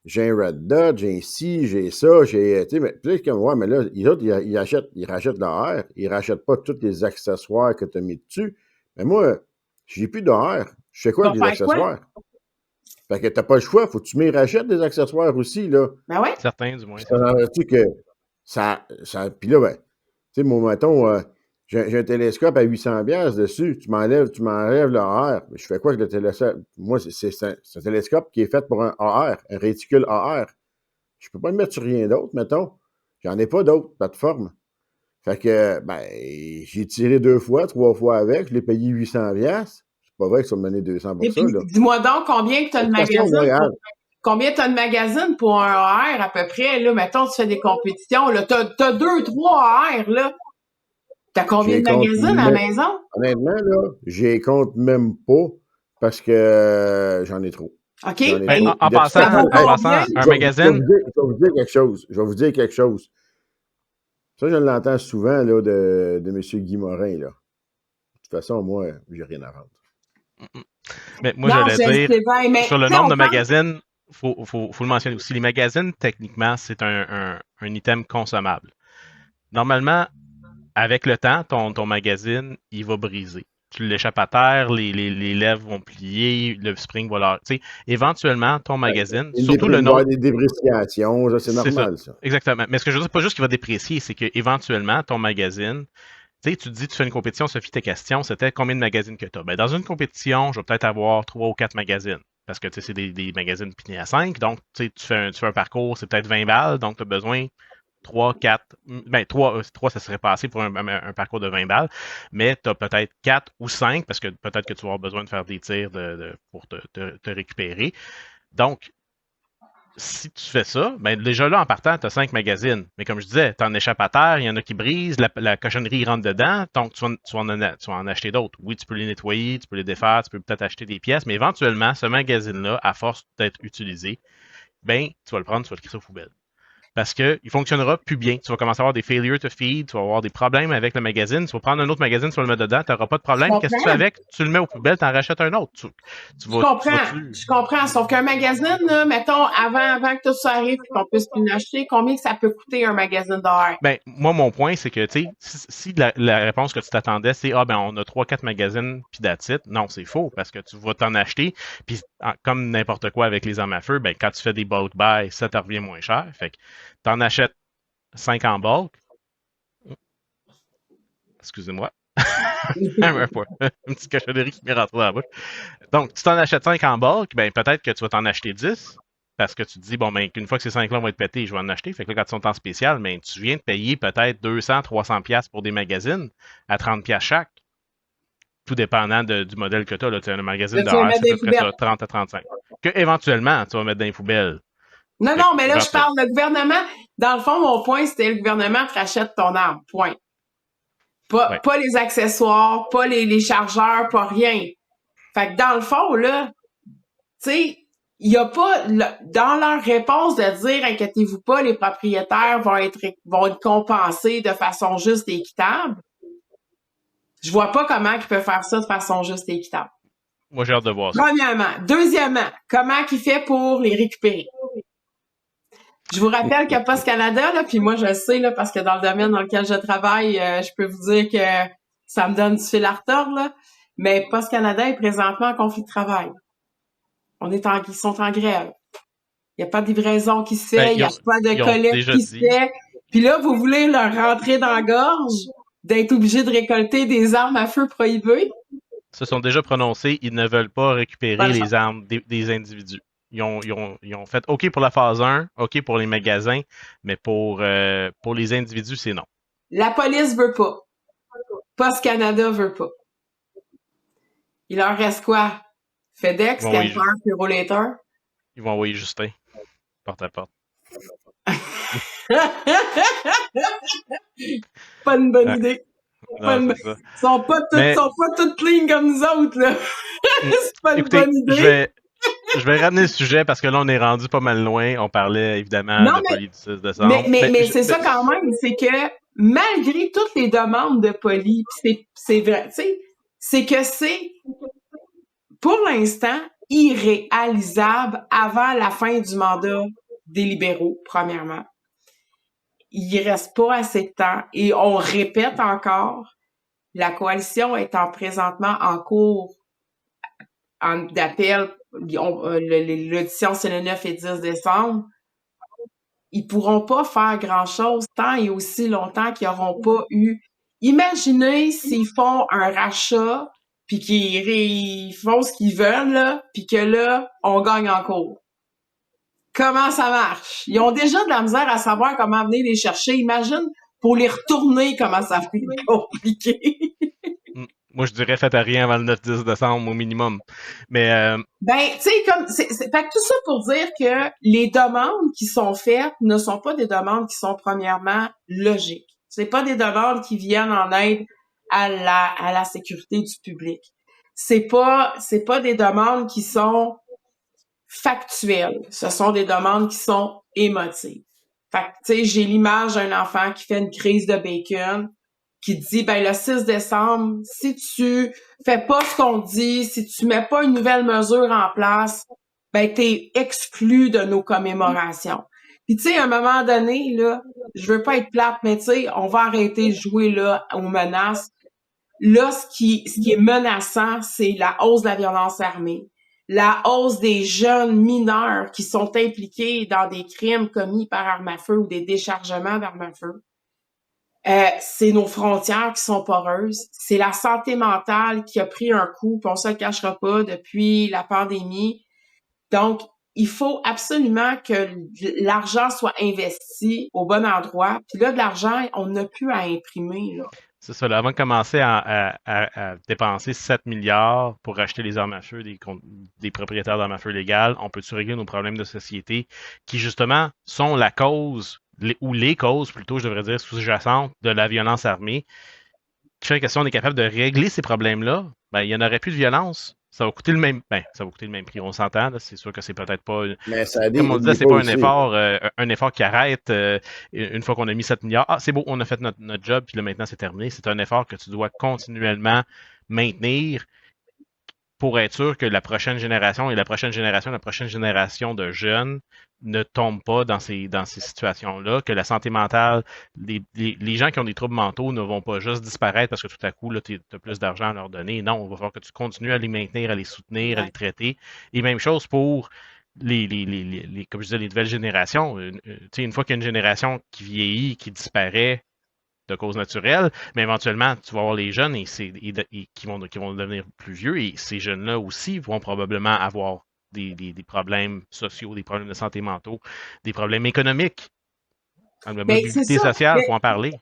j'ai un Red Dot, j'ai un ci, j'ai ça, j'ai, tu sais, mais puis là, comme, ouais, mais là, les autres, ils rachètent leur R, ils rachètent pas tous les accessoires que tu as mis dessus. Mais moi, j'ai plus de R. Je fais quoi avec les accessoires? Fait que t'as pas le choix, faut que tu m'y rachètes des accessoires aussi, là. Ben ouais. Certains, du moins. Tu sais que puis là, ben, tu sais, mon mettons, j'ai un télescope à 800$ dessus, tu m'enlèves le AR. Je fais quoi avec le télescope? Moi, c'est un télescope qui est fait pour un AR, un réticule AR. Je peux pas le mettre sur rien d'autre, mettons. J'en ai pas d'autres plateformes. Fait que, ben, j'ai tiré 2 fois, 3 fois avec, je l'ai payé 800$. C'est pas vrai que ça me donnait 200 pour ça, là. Dis-moi donc combien que tu as de magazines. Combien tu as de magazines pour un AR à peu près? Là, mettons, tu fais des compétitions. Là, t'as 2, 3 AR, là. T'as combien de magazines à la maison? Honnêtement, là, j'y compte même pas parce que j'en ai trop. OK. En passant, un magazine. Je vais vous dire quelque chose. Ça, je l'entends souvent là, de M. Guy Morin. Là. De toute façon, moi, j'ai rien à vendre. Mais moi, j'allais dire, sur le nombre de magazines, faut le mentionner aussi. Les magazines, techniquement, c'est un item consommable. Normalement, avec le temps, ton magazine, il va briser. Tu l'échappes à terre, les lèvres vont plier, le spring va leur... Tu sais, éventuellement, ton magazine, surtout le nombre... des dépréciations, c'est normal, ça. Exactement. Mais ce que je veux dire, c'est pas juste qu'il va déprécier, c'est qu'éventuellement, ton magazine... Tu sais, tu te dis, tu fais une compétition, Sophie, tes questions, c'était combien de magazines que tu as? Ben, dans une compétition, je vais peut-être avoir 3 ou 4 magazines. Parce que, tu sais, c'est des magazines pignés à 5. Donc, tu sais, tu fais un parcours, c'est peut-être 20 balles. Donc, tu as besoin 3, 4, ben 3, ça serait passé pour un parcours de 20 balles, mais tu as peut-être 4 ou 5, parce que peut-être que tu vas avoir besoin de faire des tirs pour te récupérer. Donc, si tu fais ça, ben déjà là, en partant, tu as 5 magazines. Mais comme je disais, tu en échappes à terre, il y en a qui brisent, la cochonnerie rentre dedans, donc tu vas en acheter d'autres. Oui, tu peux les nettoyer, tu peux les défaire, tu peux peut-être acheter des pièces, mais éventuellement, ce magazine-là, à force d'être utilisé, ben, tu vas le prendre, tu vas le crisser aux poubelles. Parce qu'il ne fonctionnera plus bien. Tu vas commencer à avoir des failure to feed, tu vas avoir des problèmes avec le magazine, tu vas prendre un autre magazine, tu vas le mettre dedans, tu n'auras pas de problème. Qu'est-ce que tu fais avec? Tu le mets aux poubelles, tu en rachètes un autre. Je comprends. Sauf qu'un magazine, là, mettons, avant que tout ça arrive et qu'on puisse plus l'acheter, combien ça peut coûter un magazine d'or? Ben, moi, mon point, c'est que, tu sais, si la réponse que tu t'attendais, c'est, on a 3-4 magazines, puis that's it. Non, c'est faux, parce que tu vas t'en acheter, puis comme n'importe quoi avec les armes à feu, ben, quand tu fais des bulk buy, ça te revient moins cher. Fait que t'en achètes 5 en bulk. Excusez-moi. Une petite cochonnerie qui m'est rentrée dans la bouche. Donc, tu t'en achètes 5 en bulk, ben, peut-être que tu vas t'en acheter 10. Parce que tu te dis, bon, ben, qu'une fois que ces 5-là vont être pétés, je vais en acheter. Fait que là, quand ils sont en spécial, ben, tu viens de payer peut-être 200, 300$ pour des magazines à 30$ chaque. tout dépendant du modèle que tu as. Là, tu as un magazine Là, de tu vas R, mettre c'est à des peu près ça, poubelles. 30 à 35. Que éventuellement, tu vas mettre dans les poubelles. Non, non, mais là, je Éventuellement. parle, le gouvernement, dans le fond, mon point, c'était le gouvernement te rachète ton arme, point. Ouais. Pas les accessoires, pas les chargeurs, pas rien. Fait que dans le fond, là, tu sais, il y a pas, dans leur réponse de dire, inquiétez-vous pas, les propriétaires vont être compensés de façon juste et équitable. Je vois pas comment ils peuvent faire ça de façon juste et équitable. Moi, j'ai hâte de voir ça. Premièrement. Deuxièmement, comment ils fait pour les récupérer? Je vous rappelle que Post Canada, là, puis moi je le sais là, parce que dans le domaine dans lequel je travaille, je peux vous dire que ça me donne du fil à retordre, là. Mais Post Canada est présentement en conflit de travail. Ils sont en grève. Il n'y a pas de livraison qui se fait, il n'y a pas de collecte qui se fait. Puis là, vous voulez leur rentrer dans la gorge d'être obligés de récolter des armes à feu prohibées? Se sont déjà prononcés, ils ne veulent pas récupérer les armes des individus. Ils ont fait OK pour la phase 1, OK pour les magasins, mais pour les individus, c'est non. La police veut pas. Post Canada veut pas. Il leur reste quoi? FedEx, Camper, Purolator? Ils vont envoyer Justin, porte à porte. Pas une bonne idée. Non, Ils sont pas toutes clean comme nous autres, là. C'est pas une bonne idée. Je vais ramener le sujet parce que là, on est rendu pas mal loin. On parlait évidemment de Poly du 6 décembre. Mais c'est ça quand même, c'est que malgré toutes les demandes de Poly, c'est vrai, tu sais, c'est que c'est pour l'instant irréalisable avant la fin du mandat des libéraux, premièrement. Il reste pas assez de temps et on répète encore, la coalition étant présentement en cours d'appel, l'audition c'est le 9 et 10 décembre, ils pourront pas faire grand-chose tant et aussi longtemps qu'ils n'auront pas eu. Imaginez s'ils font un rachat puis qu'ils font ce qu'ils veulent, là, puis que là, on gagne en cours. Comment ça marche? Ils ont déjà de la misère à savoir comment venir les chercher. Imagine, pour les retourner, comment ça va être compliqué. Moi, je dirais faites rien avant le 9-10 décembre au minimum. Mais tu sais, fait que tout ça pour dire que les demandes qui sont faites ne sont pas des demandes qui sont premièrement logiques. C'est pas des demandes qui viennent en aide à la sécurité du public. C'est pas des demandes qui sont factuelles. Ce sont des demandes qui sont émotives. Fait que, tu sais, j'ai l'image d'un enfant qui fait une crise de bacon, qui dit, ben, le 6 décembre, si tu fais pas ce qu'on dit, si tu mets pas une nouvelle mesure en place, ben, t'es exclu de nos commémorations. Puis, tu sais, à un moment donné, là, je veux pas être plate, mais tu sais, on va arrêter de jouer, là, aux menaces. Là, ce qui est menaçant, c'est la hausse de la violence armée, la hausse des jeunes mineurs qui sont impliqués dans des crimes commis par arme à feu ou des déchargements d'armes à feu. C'est nos frontières qui sont poreuses. C'est la santé mentale qui a pris un coup, puis on se le cachera pas, depuis la pandémie. Donc, il faut absolument que l'argent soit investi au bon endroit. Puis là, de l'argent, on n'a plus à imprimer, là. C'est ça, là, avant de commencer à dépenser 7 milliards pour acheter les armes à feu des propriétaires d'armes à feu légales, on peut-tu régler nos problèmes de société qui, justement, sont la cause, ou les causes, plutôt, je devrais dire, sous-jacentes de la violence armée, qui fait que si on est capable de régler ces problèmes-là, ben, il n'y en aurait plus de violence. Ça va coûter le même prix, on s'entend. C'est sûr que c'est peut-être pas. Mais ça comme on disait, c'est pas un effort qui arrête une fois qu'on a mis 7 milliards. Ah, c'est beau, on a fait notre job, puis là maintenant c'est terminé. C'est un effort que tu dois continuellement maintenir pour être sûr que la prochaine génération de jeunes ne tombent pas dans ces situations-là, que la santé mentale, les gens qui ont des troubles mentaux ne vont pas juste disparaître parce que tout à coup, tu as plus d'argent à leur donner. Non, il va falloir que tu continues à les maintenir, à les soutenir, à les traiter. Et même chose pour comme je disais, les nouvelles générations. Une fois qu'il y a une génération qui vieillit, qui disparaît de cause naturelle, mais éventuellement, tu vas avoir les jeunes qui vont devenir plus vieux et ces jeunes-là aussi vont probablement avoir des problèmes sociaux, des problèmes de santé mentaux, des problèmes économiques. La mobilité sociale, il faut en parler.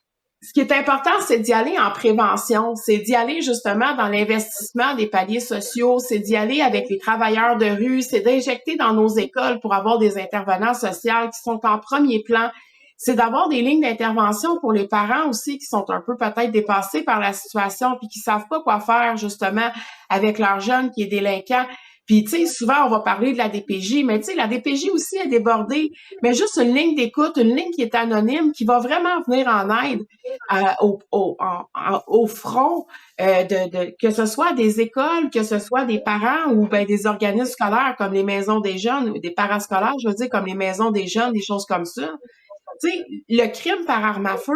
ce qui est important, c'est d'y aller en prévention, c'est d'y aller justement dans l'investissement des paliers sociaux, c'est d'y aller avec les travailleurs de rue, c'est d'injecter dans nos écoles pour avoir des intervenants sociaux qui sont en premier plan. C'est d'avoir des lignes d'intervention pour les parents aussi qui sont un peu peut-être dépassés par la situation puis qui savent pas quoi faire justement avec leur jeune qui est délinquant. Puis, tu sais, souvent, on va parler de la DPJ, mais tu sais, la DPJ aussi est débordée. Mais juste une ligne d'écoute, une ligne qui est anonyme, qui va vraiment venir en aide au front, que ce soit des écoles, que ce soit des parents ou ben, des organismes scolaires comme les maisons des jeunes, ou des parascolaires, je veux dire, comme les maisons des jeunes, des choses comme ça. Tu sais, le crime par arme à feu,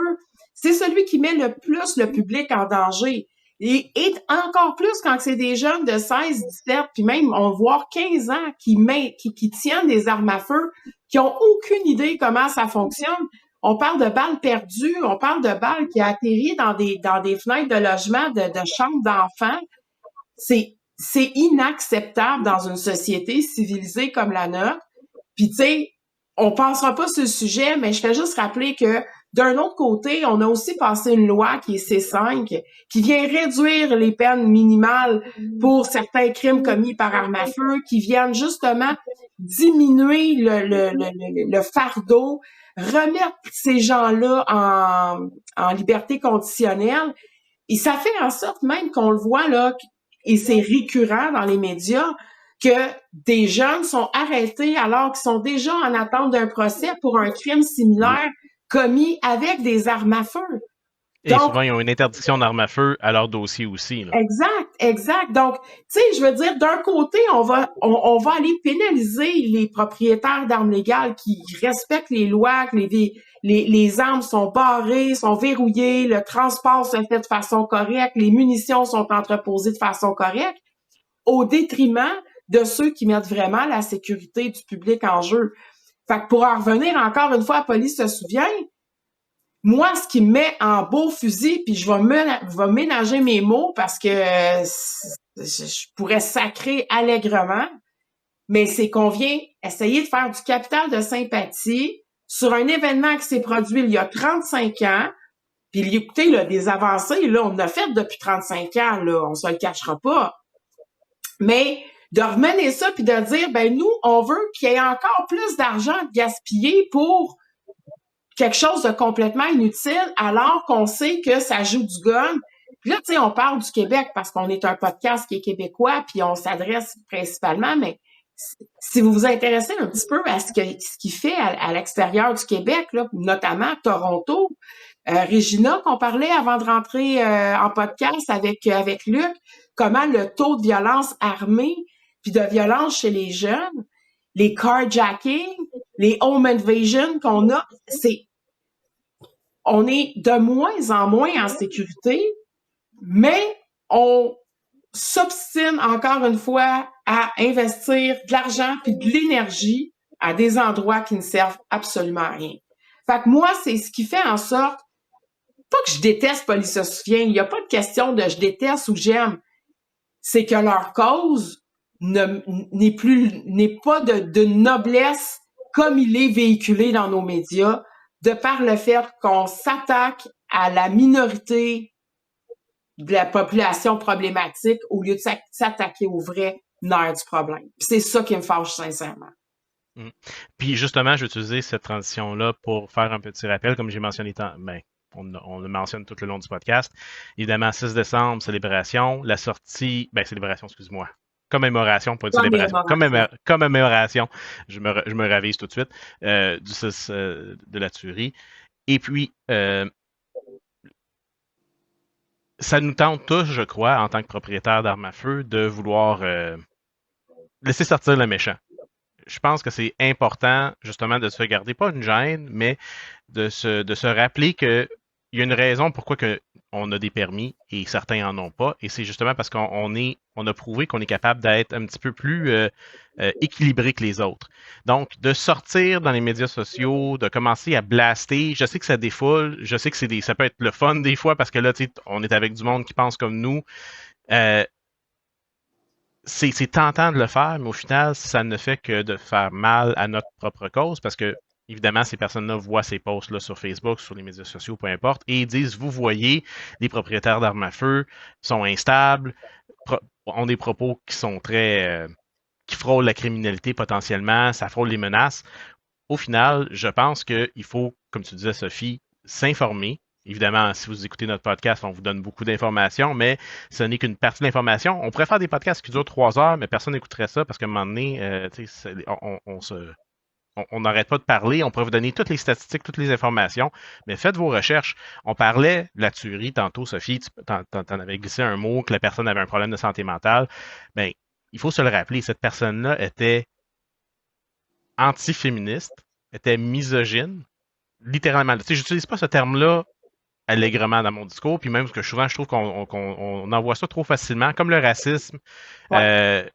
c'est celui qui met le plus le public en danger. Et encore plus quand c'est des jeunes de 16, 17, puis même, on voit 15 ans qui tiennent des armes à feu, qui ont aucune idée comment ça fonctionne. On parle de balles perdues, on parle de balles qui atterrissent dans des fenêtres de logement, de chambres d'enfants. C'est inacceptable dans une société civilisée comme la nôtre. Puis, tu sais, on pensera pas sur le sujet, mais je fais juste rappeler que d'un autre côté, on a aussi passé une loi qui est C5, qui vient réduire les peines minimales pour certains crimes commis par arme à feu, qui viennent justement diminuer le fardeau, remettre ces gens-là en liberté conditionnelle. Et ça fait en sorte même qu'on le voit là, et c'est récurrent dans les médias, que des jeunes sont arrêtés alors qu'ils sont déjà en attente d'un procès pour un crime similaire commis avec des armes à feu. Et donc, souvent, ils ont une interdiction d'armes à feu à leur dossier aussi. Là. Exact. Donc, tu sais, je veux dire, d'un côté, on va aller pénaliser les propriétaires d'armes légales qui respectent les lois, que les armes sont barrées, sont verrouillées, le transport se fait de façon correcte, les munitions sont entreposées de façon correcte, au détriment de ceux qui mettent vraiment la sécurité du public en jeu. Fait que pour en revenir encore une fois, la police se souvient, moi, ce qui me met en beau fusil, puis je vais ménager mes mots parce que je pourrais sacrer allègrement, mais c'est qu'on vient essayer de faire du capital de sympathie sur un événement qui s'est produit il y a 35 ans, puis écoutez, là, des avancées, là, on en a fait depuis 35 ans, là, on se le cachera pas. Mais de remener ça puis de dire, ben nous, on veut qu'il y ait encore plus d'argent gaspillé pour quelque chose de complètement inutile, alors qu'on sait que ça joue du gun. Puis là, tu sais, on parle du Québec parce qu'on est un podcast qui est québécois, puis on s'adresse principalement, mais si vous vous intéressez un petit peu à ce qui fait à l'extérieur du Québec, là, notamment Toronto, Régina, qu'on parlait avant de rentrer en podcast avec Luc, comment le taux de violence armée puis de violence chez les jeunes, les carjacking, les home invasion qu'on a, on est de moins en moins en sécurité, mais on s'obstine encore une fois à investir de l'argent puis de l'énergie à des endroits qui ne servent absolument à rien. Fait que moi, c'est ce qui fait en sorte, pas que je déteste Police se souvient, il n'y a pas de question de je déteste ou j'aime, c'est que leur cause n'est pas de noblesse comme il est véhiculé dans nos médias, de par le fait qu'on s'attaque à la minorité de la population problématique au lieu de s'attaquer au vrai nerf du problème. Puis c'est ça qui me fâche sincèrement. Puis justement, je vais utiliser cette transition-là pour faire un petit rappel, comme j'ai mentionné on le mentionne tout le long du podcast. Évidemment, 6 décembre, célébration. La sortie, célébration, excuse-moi. Commémoration, pas de célébration. Commémoration. Je me ravise tout de suite du 6 de la tuerie. Et puis, ça nous tente tous, je crois, en tant que propriétaire d'armes à feu, de vouloir laisser sortir le méchant. Je pense que c'est important, justement, de se garder, pas une gêne, mais de se rappeler qu'il y a une raison pourquoi on a des permis et certains en ont pas. Et c'est justement parce qu'on a prouvé qu'on est capable d'être un petit peu plus équilibré que les autres. Donc, de sortir dans les médias sociaux, de commencer à blaster, je sais que ça défoule, je sais que ça peut être le fun des fois parce que là, tu sais, on est avec du monde qui pense comme nous. C'est tentant de le faire, mais au final, ça ne fait que de faire mal à notre propre cause parce que évidemment, ces personnes-là voient ces posts-là sur Facebook, sur les médias sociaux, peu importe, et ils disent, vous voyez, les propriétaires d'armes à feu sont instables, ont des propos qui sont qui frôlent la criminalité potentiellement, ça frôle les menaces. Au final, je pense qu'il faut, comme tu disais, Sophie, s'informer. Évidemment, si vous écoutez notre podcast, on vous donne beaucoup d'informations, mais ce n'est qu'une partie de l'information. On pourrait faire des podcasts qui durent 3 heures, mais personne n'écouterait ça parce qu'à un moment donné, on n'arrête pas de parler. On pourrait vous donner toutes les statistiques, toutes les informations, mais faites vos recherches. On parlait de la tuerie tantôt, Sophie, tu en avais glissé un mot, que la personne avait un problème de santé mentale. Ben, il faut se le rappeler, cette personne-là était anti-féministe, était misogyne, littéralement. Tu sais, j'utilise pas ce terme-là allègrement dans mon discours, puis même que souvent je trouve qu'on envoie ça trop facilement, comme le racisme. Ouais.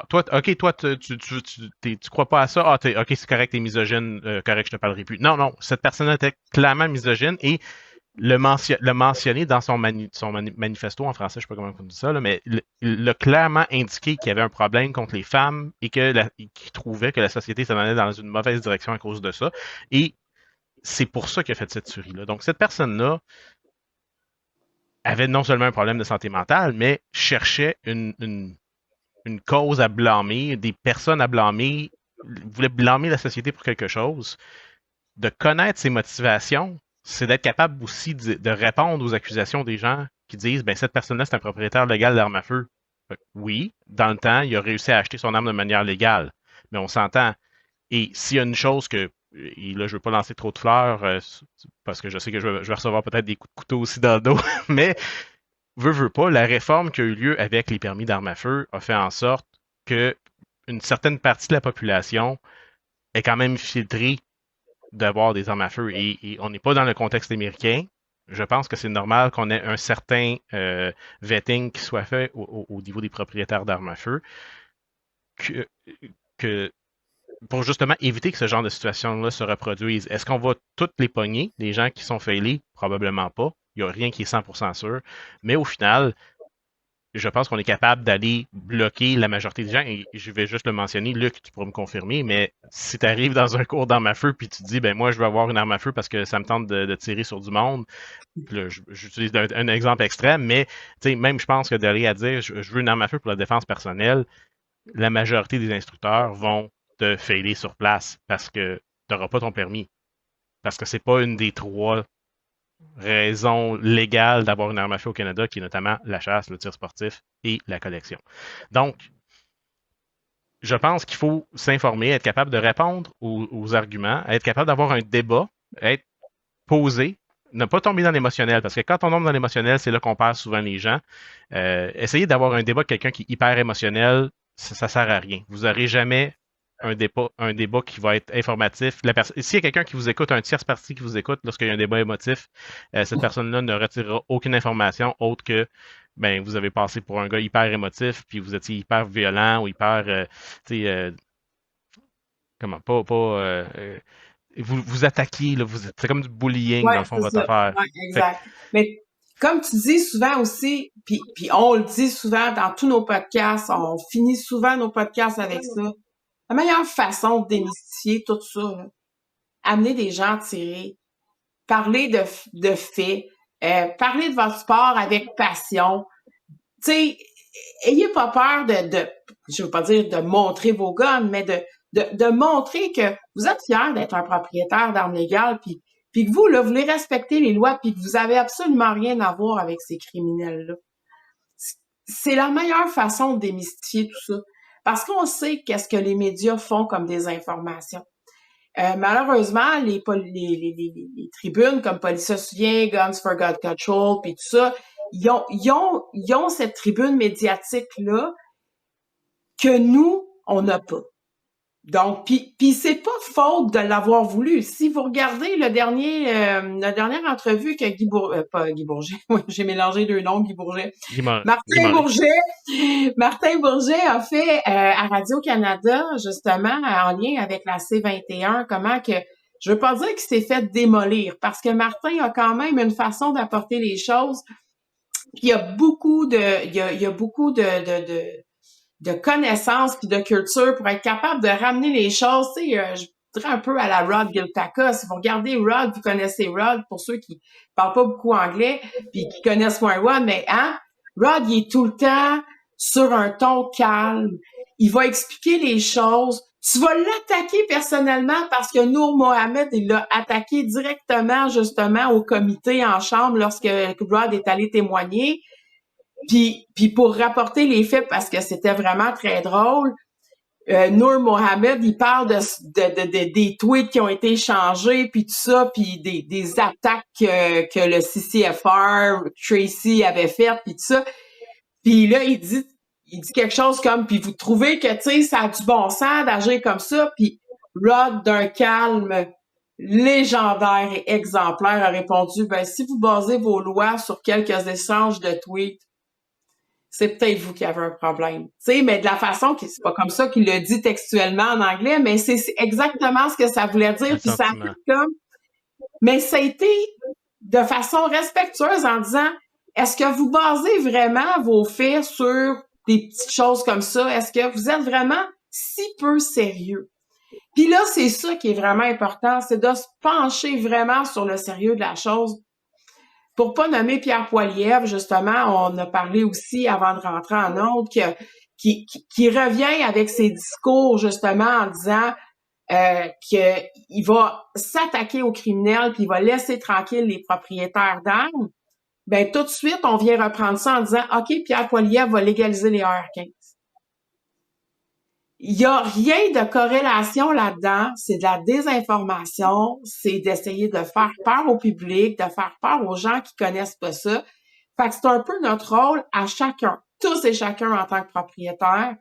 Toi, ok, toi, tu crois pas à ça, ok, c'est correct, t'es misogyne, correct, je te parlerai plus. Non, non, cette personne était clairement misogyne et le mentionné dans son manifesto en français, je sais pas comment on dit ça, là, mais l'a clairement indiqué qu'il y avait un problème contre les femmes et qu'il trouvait que la société s'en allait dans une mauvaise direction à cause de ça. Et c'est pour ça qu'il a fait cette tuerie-là. Donc, cette personne-là avait non seulement un problème de santé mentale, mais cherchait une cause à blâmer, des personnes à blâmer, voulait blâmer la société pour quelque chose. De connaître ses motivations, c'est d'être capable aussi de répondre aux accusations des gens qui disent ben cette personne-là, c'est un propriétaire légal d'armes à feu. Oui, dans le temps, il a réussi à acheter son arme de manière légale. Mais on s'entend. Et s'il y a une chose et là, je ne veux pas lancer trop de fleurs parce que je sais que je vais recevoir peut-être des coups de couteau aussi dans le dos, mais veut pas, la réforme qui a eu lieu avec les permis d'armes à feu a fait en sorte que une certaine partie de la population est quand même filtrée d'avoir des armes à feu. Et on n'est pas dans le contexte américain. Je pense que c'est normal qu'on ait un certain vetting qui soit fait au niveau des propriétaires d'armes à feu que pour justement éviter que ce genre de situation-là se reproduise. Est-ce qu'on va toutes les pogner, les gens qui sont failés? Probablement pas. Il n'y a rien qui est 100% sûr. Mais au final, je pense qu'on est capable d'aller bloquer la majorité des gens. Et je vais juste le mentionner, Luc, tu pourras me confirmer, mais si tu arrives dans un cours d'armes à feu puis tu te dis, ben moi, je veux avoir une arme à feu parce que ça me tente de tirer sur du monde, là, j'utilise un exemple extrême, mais même je pense que d'aller à dire, je veux une arme à feu pour la défense personnelle, la majorité des instructeurs vont te failer sur place parce que tu n'auras pas ton permis. Parce que c'est pas une des 3 raisons légales d'avoir une arme à feu au Canada, qui est notamment la chasse, le tir sportif et la collection. Donc, je pense qu'il faut s'informer, être capable de répondre aux arguments, être capable d'avoir un débat, être posé, ne pas tomber dans l'émotionnel, parce que quand on tombe dans l'émotionnel, c'est là qu'on perd souvent les gens. Essayer d'avoir un débat avec quelqu'un qui est hyper émotionnel, ça sert à rien. Vous n'aurez jamais un débat qui va être informatif. S'il y a quelqu'un qui vous écoute, un tierce parti qui vous écoute lorsqu'il y a un débat émotif, cette personne-là ne retirera aucune information autre que ben vous avez passé pour un gars hyper émotif, puis vous étiez hyper violent ou hyper comment vous attaquiez, là, c'est comme du bullying Ouais, dans le fond c'est votre ça. affaire. Ouais, Fait exact. Mais comme tu dis souvent aussi, puis on le dit souvent dans tous nos podcasts, on finit souvent nos podcasts avec ça. La meilleure façon de démystifier tout ça, là, amener des gens tirés, parler de faits, parler de votre sport avec passion. Tu sais, ayez pas peur je veux pas dire de montrer vos guns, mais de montrer que vous êtes fier d'être un propriétaire d'armes légales, puis que vous, là, vous voulez respecter les lois, puis que vous avez absolument rien à voir avec ces criminels-là. C'est la meilleure façon de démystifier tout ça. Parce qu'on sait qu'est-ce que les médias font comme des informations. Malheureusement, les tribunes comme Police se souvient, Guns for Gun Control, puis tout ça, ils ont cette tribune médiatique-là que nous, on n'a pas. Donc, puis c'est pas faute de l'avoir voulu. Si vous regardez la dernière entrevue que pas Guy Bourget, oui, j'ai mélangé 2 noms, Guy Bourget. Martin Bourget a fait à Radio-Canada, justement, en lien avec la C21, comment que, je veux pas dire qu'il s'est fait démolir, parce que Martin a quand même une façon d'apporter les choses. Puis il y a beaucoup de connaissances puis de culture pour être capable de ramener les choses. Tu sais, dirais un peu à la Rod Giltaca. Si vous regardez Rod, vous connaissez Rod, pour ceux qui parlent pas beaucoup anglais, puis qui connaissent moins Rod, mais Rod, il est tout le temps sur un ton calme. Il va expliquer les choses. Tu vas l'attaquer personnellement parce que Noor Mohamed, il l'a attaqué directement, justement, au comité en chambre lorsque Rod est allé témoigner. Puis pour rapporter les faits, parce que c'était vraiment très drôle, Noor Mohamed, il parle des tweets qui ont été échangés, puis tout ça, puis des attaques que le CCFR, Tracy avait faites, puis tout ça. Puis là, il dit quelque chose comme, puis vous trouvez que, tu sais, ça a du bon sens d'agir comme ça, puis Rod, d'un calme légendaire et exemplaire, a répondu, ben si vous basez vos lois sur quelques échanges de tweets, c'est peut-être vous qui avez un problème. Tu sais, mais de la façon c'est pas comme ça qu'il le dit textuellement en anglais, mais c'est exactement ce que ça voulait dire. Puis ça a fait comme, mais ça a été de façon respectueuse en disant, est-ce que vous basez vraiment vos faits sur des petites choses comme ça? Est-ce que vous êtes vraiment si peu sérieux? Puis là, c'est ça qui est vraiment important, c'est de se pencher vraiment sur le sérieux de la chose. Pour pas nommer Pierre Poilievre, justement, on a parlé aussi avant de rentrer en ondes qui revient avec ses discours, justement, en disant qu'il va s'attaquer aux criminels puis il va laisser tranquille les propriétaires d'armes. Ben tout de suite, on vient reprendre ça en disant « OK, Pierre Poilievre va légaliser les AR-15 ». Il y a rien de corrélation là-dedans, c'est de la désinformation, c'est d'essayer de faire peur au public, de faire peur aux gens qui connaissent pas ça. Fait que c'est un peu notre rôle à chacun, tous et chacun en tant que propriétaire,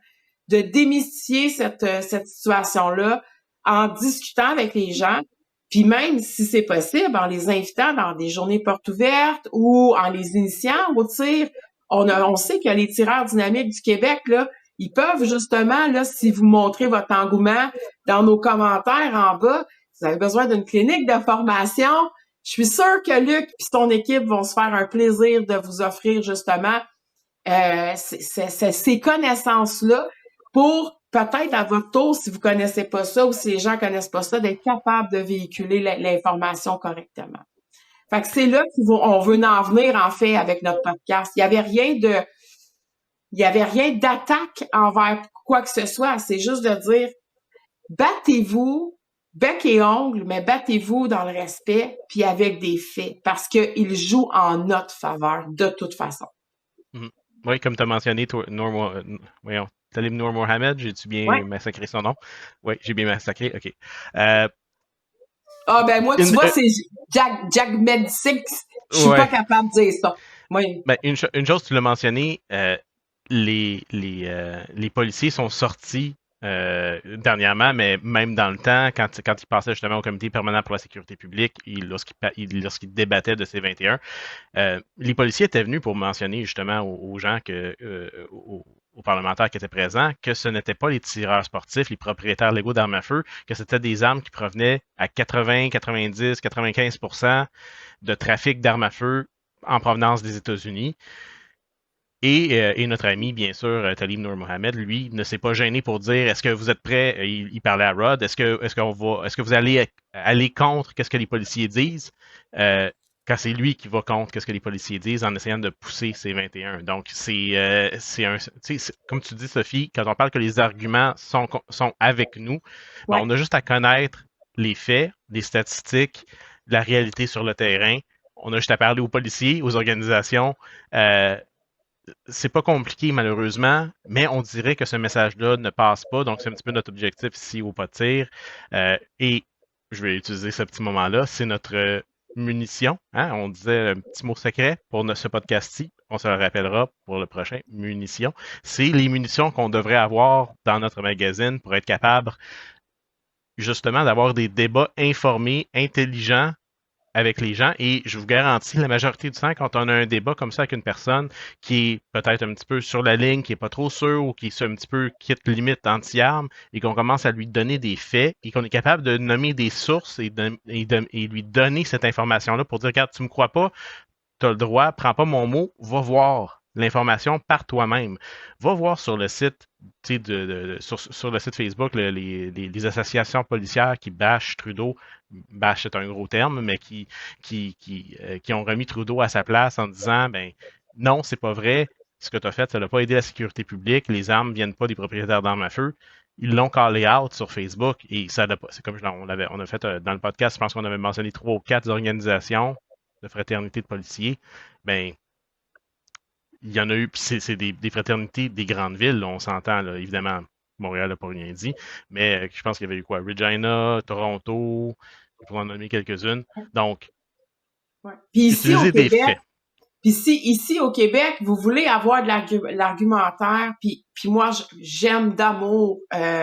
de démystifier cette situation-là en discutant avec les gens, puis même si c'est possible, en les invitant dans des journées portes ouvertes ou en les initiant au tir. On sait que les tireurs dynamiques du Québec, là, ils peuvent justement, là, si vous montrez votre engouement dans nos commentaires en bas, vous avez besoin d'une clinique de formation. Je suis sûre que Luc et son équipe vont se faire un plaisir de vous offrir justement ces connaissances-là pour peut-être à votre tour, si vous connaissez pas ça ou si les gens connaissent pas ça, d'être capable de véhiculer l'information correctement. Fait que c'est là qu'on veut en venir, en fait, avec notre podcast. Il y avait rien d'attaque envers quoi que ce soit. C'est juste de dire, battez-vous, bec et ongle, mais battez-vous dans le respect puis avec des faits parce qu'ils jouent en notre faveur de toute façon. Oui, comme tu as mentionné, Talib Noor Mohamed, j'ai-tu bien massacré son nom? Oui, j'ai bien massacré, OK. Moi, tu vois, c'est Jack Med6. Je suis pas capable de dire ça. Oui. Ben, une chose, tu l'as mentionné, les policiers sont sortis dernièrement, mais même dans le temps, quand ils passaient justement au comité permanent pour la sécurité publique, lorsqu'ils débattaient de ces 21, les policiers étaient venus pour mentionner justement aux gens aux parlementaires qui étaient présents que ce n'étaient pas les tireurs sportifs, les propriétaires légaux d'armes à feu, que c'était des armes qui provenaient à 80, 90, 95% de trafic d'armes à feu en provenance des États-Unis. Et notre ami, bien sûr, Talib Noor Mohamed, lui, ne s'est pas gêné pour dire est-ce que vous êtes prêts? Il parlait à Rod, est-ce que vous allez aller contre ce que les policiers disent? Quand c'est lui qui va contre ce que les policiers disent en essayant de pousser ces 21. Donc, comme tu dis, Sophie, quand on parle que les arguments sont avec nous, ben, on a juste à connaître les faits, les statistiques, la réalité sur le terrain. On a juste à parler aux policiers, aux organisations. C'est pas compliqué, malheureusement, mais on dirait que ce message-là ne passe pas. Donc, c'est un petit peu notre objectif ici au Pas de tir. Et je vais utiliser ce petit moment-là. C'est notre munition. Hein? On disait un petit mot secret pour ce podcast-ci. On se le rappellera pour le prochain. Munition. C'est les munitions qu'on devrait avoir dans notre magazine pour être capable, justement, d'avoir des débats informés, intelligents, avec les gens, et je vous garantis, la majorité du temps, quand on a un débat comme ça avec une personne qui est peut-être un petit peu sur la ligne, qui est pas trop sûr ou qui est un petit peu quitte limite anti-armes, et qu'on commence à lui donner des faits, et qu'on est capable de nommer des sources et lui donner cette information-là pour dire, regarde, tu me crois pas, tu as le droit, prends pas mon mot, va voir. l'information par toi-même. Va voir sur le site, sur le site Facebook, les associations policières qui bâchent Trudeau. Bâche, c'est un gros terme, mais qui ont remis Trudeau à sa place en disant, ben non, c'est pas vrai. Ce que tu as fait, ça n'a pas aidé la sécurité publique. Les armes ne viennent pas des propriétaires d'armes à feu. Ils l'ont callé out sur Facebook et ça n'a pas. C'est comme on a fait dans le podcast, je pense qu'on avait mentionné 3 ou 4 organisations de fraternité de policiers. Ben, il y en a eu, puis c'est des fraternités des grandes villes, là, on s'entend, là, évidemment. Montréal n'a pas rien dit, mais je pense qu'il y avait eu quoi? Regina, Toronto, pour en nommer quelques-unes. Donc, ouais. Puis ici au utiliser des Québec, faits. puis ici au Québec, vous voulez avoir de l'argumentaire, puis moi j'aime d'amour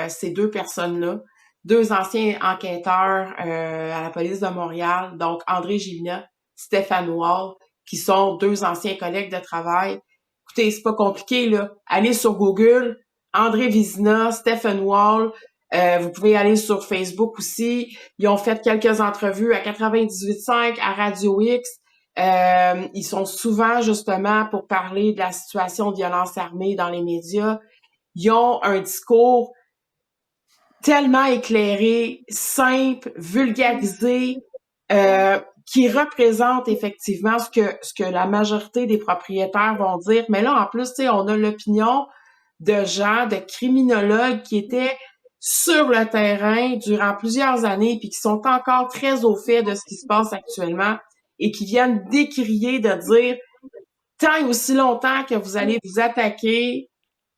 ces deux personnes-là, deux anciens enquêteurs à la police de Montréal, donc André Gilina, Stéphane Wall, qui sont deux anciens collègues de travail. Écoutez, c'est pas compliqué là, allez sur Google, André Vizina, Stéphane Wall. Vous pouvez aller sur Facebook aussi. Ils ont fait quelques entrevues à 98.5, à Radio X. Ils sont souvent justement pour parler de la situation de violence armée dans les médias. Ils ont un discours tellement éclairé, simple, vulgarisé, qui représente effectivement ce que la majorité des propriétaires vont dire. Mais là, en plus, tu sais, on a l'opinion de gens, de criminologues qui étaient sur le terrain durant plusieurs années puis qui sont encore très au fait de ce qui se passe actuellement et qui viennent décrier, de dire tant et aussi longtemps que vous allez vous attaquer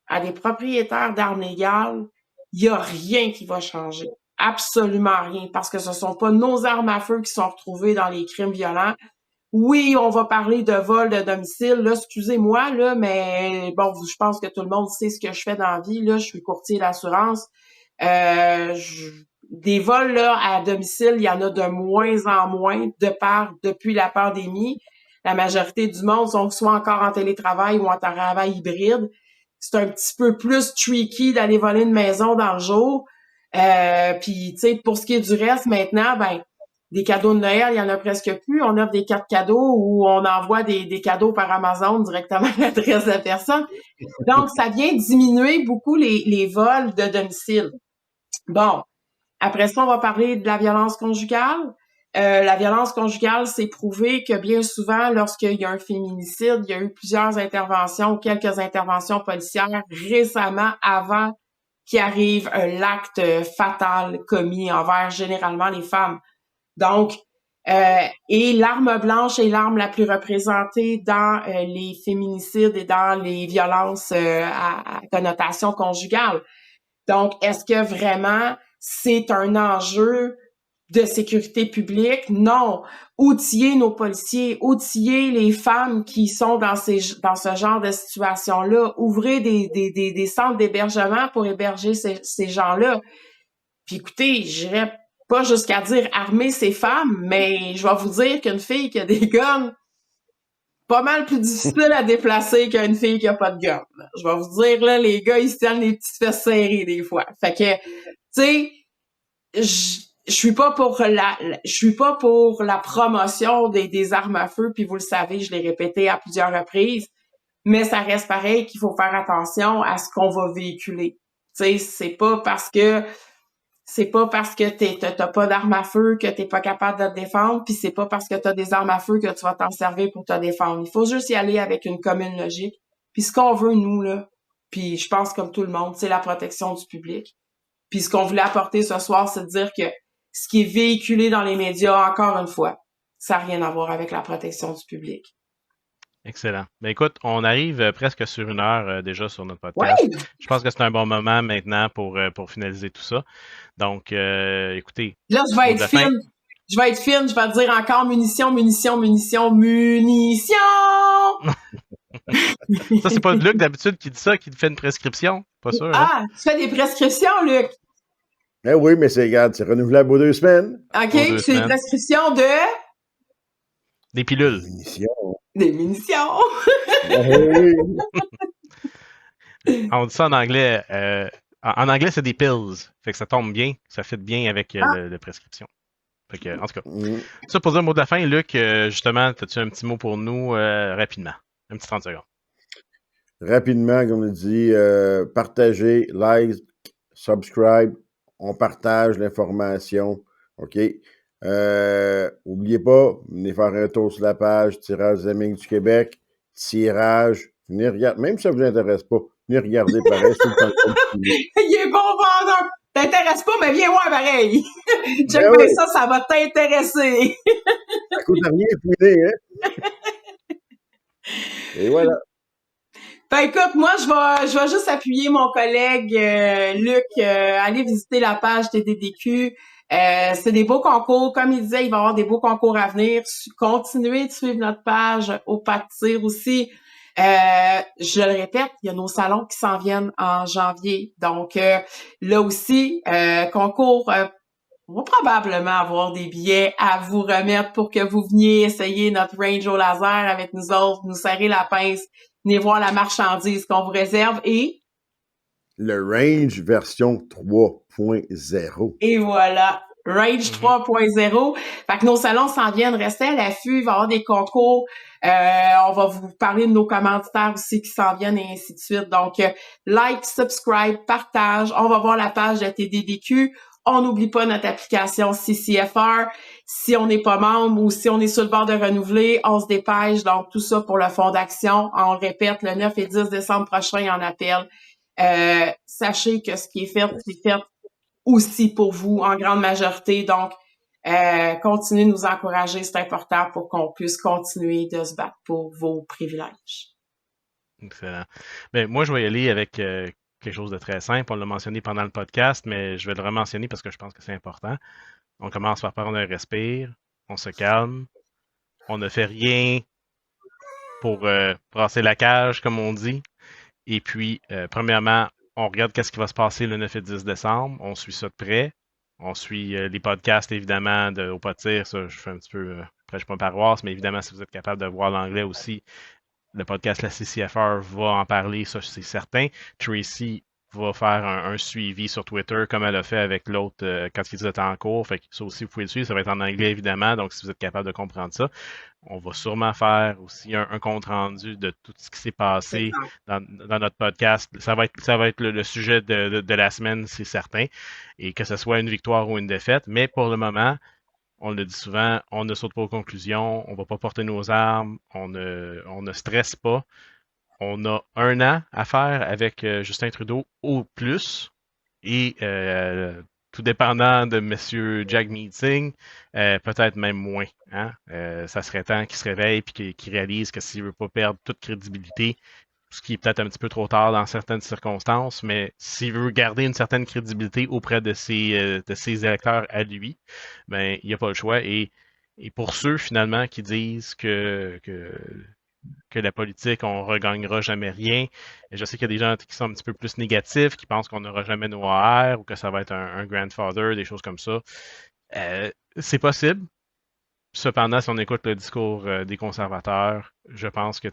à des propriétaires d'armes légales, il y a rien qui va changer. Absolument rien, parce que ce sont pas nos armes à feu qui sont retrouvées dans les crimes violents. Oui, on va parler de vol de domicile. Là, excusez-moi, là, mais bon, je pense que tout le monde sait ce que je fais dans la vie. Là, je suis courtier d'assurance. Des vols là à domicile, il y en a de moins en moins depuis la pandémie. La majorité du monde sont soit encore en télétravail ou en travail hybride. C'est un petit peu plus tricky d'aller voler une maison dans le jour. Puis, tu sais, pour ce qui est du reste, maintenant, ben, des cadeaux de Noël, il y en a presque plus. On offre des cartes cadeaux ou on envoie des cadeaux par Amazon directement à l'adresse de la personne. Donc, ça vient diminuer beaucoup les vols de domicile. Bon, après ça, on va parler de la violence conjugale. La violence conjugale, c'est prouvé que bien souvent, lorsqu'il y a un féminicide, il y a eu plusieurs interventions, quelques interventions policières récemment avant qu'il arrive l'acte fatal commis envers généralement les femmes. Donc, et l'arme blanche est l'arme la plus représentée dans les féminicides et dans les violences à connotation conjugale. Donc, est-ce que vraiment c'est un enjeu de sécurité publique? Non. Outiller nos policiers, outiller les femmes qui sont dans ce genre de situation-là, ouvrir des centres d'hébergement pour héberger ces gens-là. Puis écoutez, j'irais pas jusqu'à dire armer ces femmes, mais je vais vous dire qu'une fille qui a des guns, pas mal plus difficile à déplacer qu'une fille qui a pas de gun. Je vais vous dire, là, les gars, ils se tiennent les petites fesses serrées des fois. Fait que, tu sais, je suis pas pour la promotion des armes à feu, puis vous le savez, je l'ai répété à plusieurs reprises, mais ça reste pareil qu'il faut faire attention à ce qu'on va véhiculer. Tu sais, c'est pas parce que t'as pas d'armes à feu que t'es pas capable de te défendre, puis c'est pas parce que t'as des armes à feu que tu vas t'en servir pour te défendre. Il faut juste y aller avec une commune logique. Puis ce qu'on veut, nous, là, puis je pense comme tout le monde, c'est la protection du public. Puis ce qu'on voulait apporter ce soir, c'est de dire que ce qui est véhiculé dans les médias, encore une fois, ça n'a rien à voir avec la protection du public. Excellent. Ben écoute, on arrive presque sur 1 heure déjà sur notre podcast. Oui! Je pense que c'est un bon moment maintenant pour finaliser tout ça. Donc, écoutez. Là, je vais être fine. Je vais te dire encore munitions. Ça, c'est pas Luc d'habitude qui dit ça, qui fait une prescription. Pas sûr. Ah, tu fais des prescriptions, Luc. Eh oui, mais c'est renouvelable aux 2 semaines. OK, c'est des prescriptions de... Des pilules. Des munitions. Oui. On dit ça en anglais. En anglais, c'est des pills. Fait que ça tombe bien. Ça fit bien avec la prescription. Fait que, en tout cas. Ça, pour dire le mot de la fin, Luc, justement, as-tu un petit mot pour nous rapidement? Un petit 30 secondes. rapidement, comme on dit, partagez, like, subscribe, on partage l'information, OK? N'oubliez pas, venez faire un tour sur la page Tirage des Amis du Québec, tirage, venez regarder, même si ça ne vous intéresse pas, venez regarder pareil, c'est tout le temps Il est bon vendeur! T'intéresse pas, mais viens voir pareil! Check Ben bien oui. ça va t'intéresser! Ça coûte rien fouiner, hein? Et voilà. Ben écoute, moi je vais juste appuyer mon collègue Luc, aller visiter la page TDDQ. C'est des beaux concours, comme il disait, il va y avoir des beaux concours à venir. Continuez de suivre notre page au pas de tir aussi. Je le répète, il y a nos salons qui s'en viennent en janvier. Donc là aussi, concours, on va probablement avoir des billets à vous remettre pour que vous veniez essayer notre range au laser avec nous autres, nous serrer la pince, venez voir la marchandise qu'on vous réserve et... Le range version 3.0. Et voilà, range 3.0. Fait que nos salons s'en viennent, restez à l'affût, il va y avoir des concours. On va vous parler de nos commanditaires aussi qui s'en viennent et ainsi de suite. Donc, like, subscribe, partage. On va voir la page de TDDQ. On n'oublie pas notre application CCFR. Si on n'est pas membre ou si on est sur le bord de renouveler, on se dépêche. Donc, tout ça pour le fonds d'action. On le répète, le 9 et 10 décembre prochain, il y en appelle. Sachez que ce qui est fait, c'est fait aussi pour vous en grande majorité. Donc, continuez de nous encourager, c'est important pour qu'on puisse continuer de se battre pour vos privilèges. Excellent. Ben, moi, je vais y aller avec quelque chose de très simple. On l'a mentionné pendant le podcast, mais je vais le rementionner parce que je pense que c'est important. On commence par prendre un respire, on se calme, on ne fait rien pour brasser la cage, comme on dit. Et puis, premièrement, on regarde qu'est-ce qui va se passer le 9 et 10 décembre. On suit ça de près. On suit les podcasts, évidemment, de Au pas de tir. Ça, je fais un petit peu prêche pas paroisse, mais évidemment, si vous êtes capable de voir l'anglais aussi, le podcast La CCFR va en parler, ça, c'est certain. Tracy va faire un suivi sur Twitter, comme elle a fait avec l'autre quand ils étaient en cours. Fait que ça aussi, vous pouvez le suivre. Ça va être en anglais, évidemment. Donc, si vous êtes capable de comprendre ça, on va sûrement faire aussi un compte rendu de tout ce qui s'est passé dans notre podcast. Ça va être le sujet de la semaine, c'est certain. Et que ce soit une victoire ou une défaite. Mais pour le moment, on le dit souvent, on ne saute pas aux conclusions, on ne va pas porter nos armes, on ne stresse pas. On a 1 an à faire avec Justin Trudeau au plus. Et tout dépendant de M. Jack Meeting, peut-être même moins. Hein? Ça serait temps qu'il se réveille et qu'il réalise que s'il ne veut pas perdre toute crédibilité, ce qui est peut-être un petit peu trop tard dans certaines circonstances, mais s'il veut garder une certaine crédibilité auprès de ses électeurs à lui, ben il n'y a pas le choix. Et pour ceux finalement qui disent que la politique, on ne regagnera jamais rien. Et je sais qu'il y a des gens qui sont un petit peu plus négatifs, qui pensent qu'on n'aura jamais nos AR ou que ça va être un grandfather, des choses comme ça. C'est possible. Cependant, si on écoute le discours des conservateurs, je pense que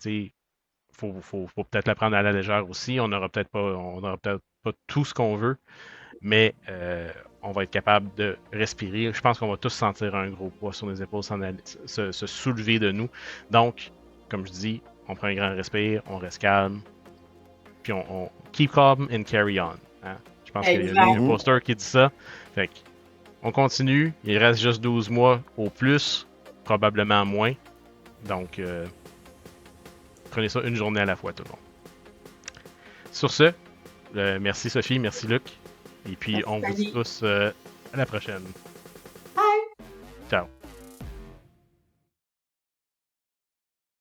faut peut-être la prendre à la légère aussi. On n'aura peut-être pas tout ce qu'on veut, mais on va être capable de respirer. Je pense qu'on va tous sentir un gros poids sur les épaules se soulever de nous. Donc, comme je dis, on prend un grand respire, on reste calme, puis on keep calm and carry on. Hein? Je pense qu'il y a un poster qui dit ça. Fait que, on continue. Il reste juste 12 mois au plus, probablement moins. Donc, prenez ça une journée à la fois, tout le monde. Sur ce, merci Sophie, merci Luc. Et puis, on vous dit tous à la prochaine. Bye! Ciao.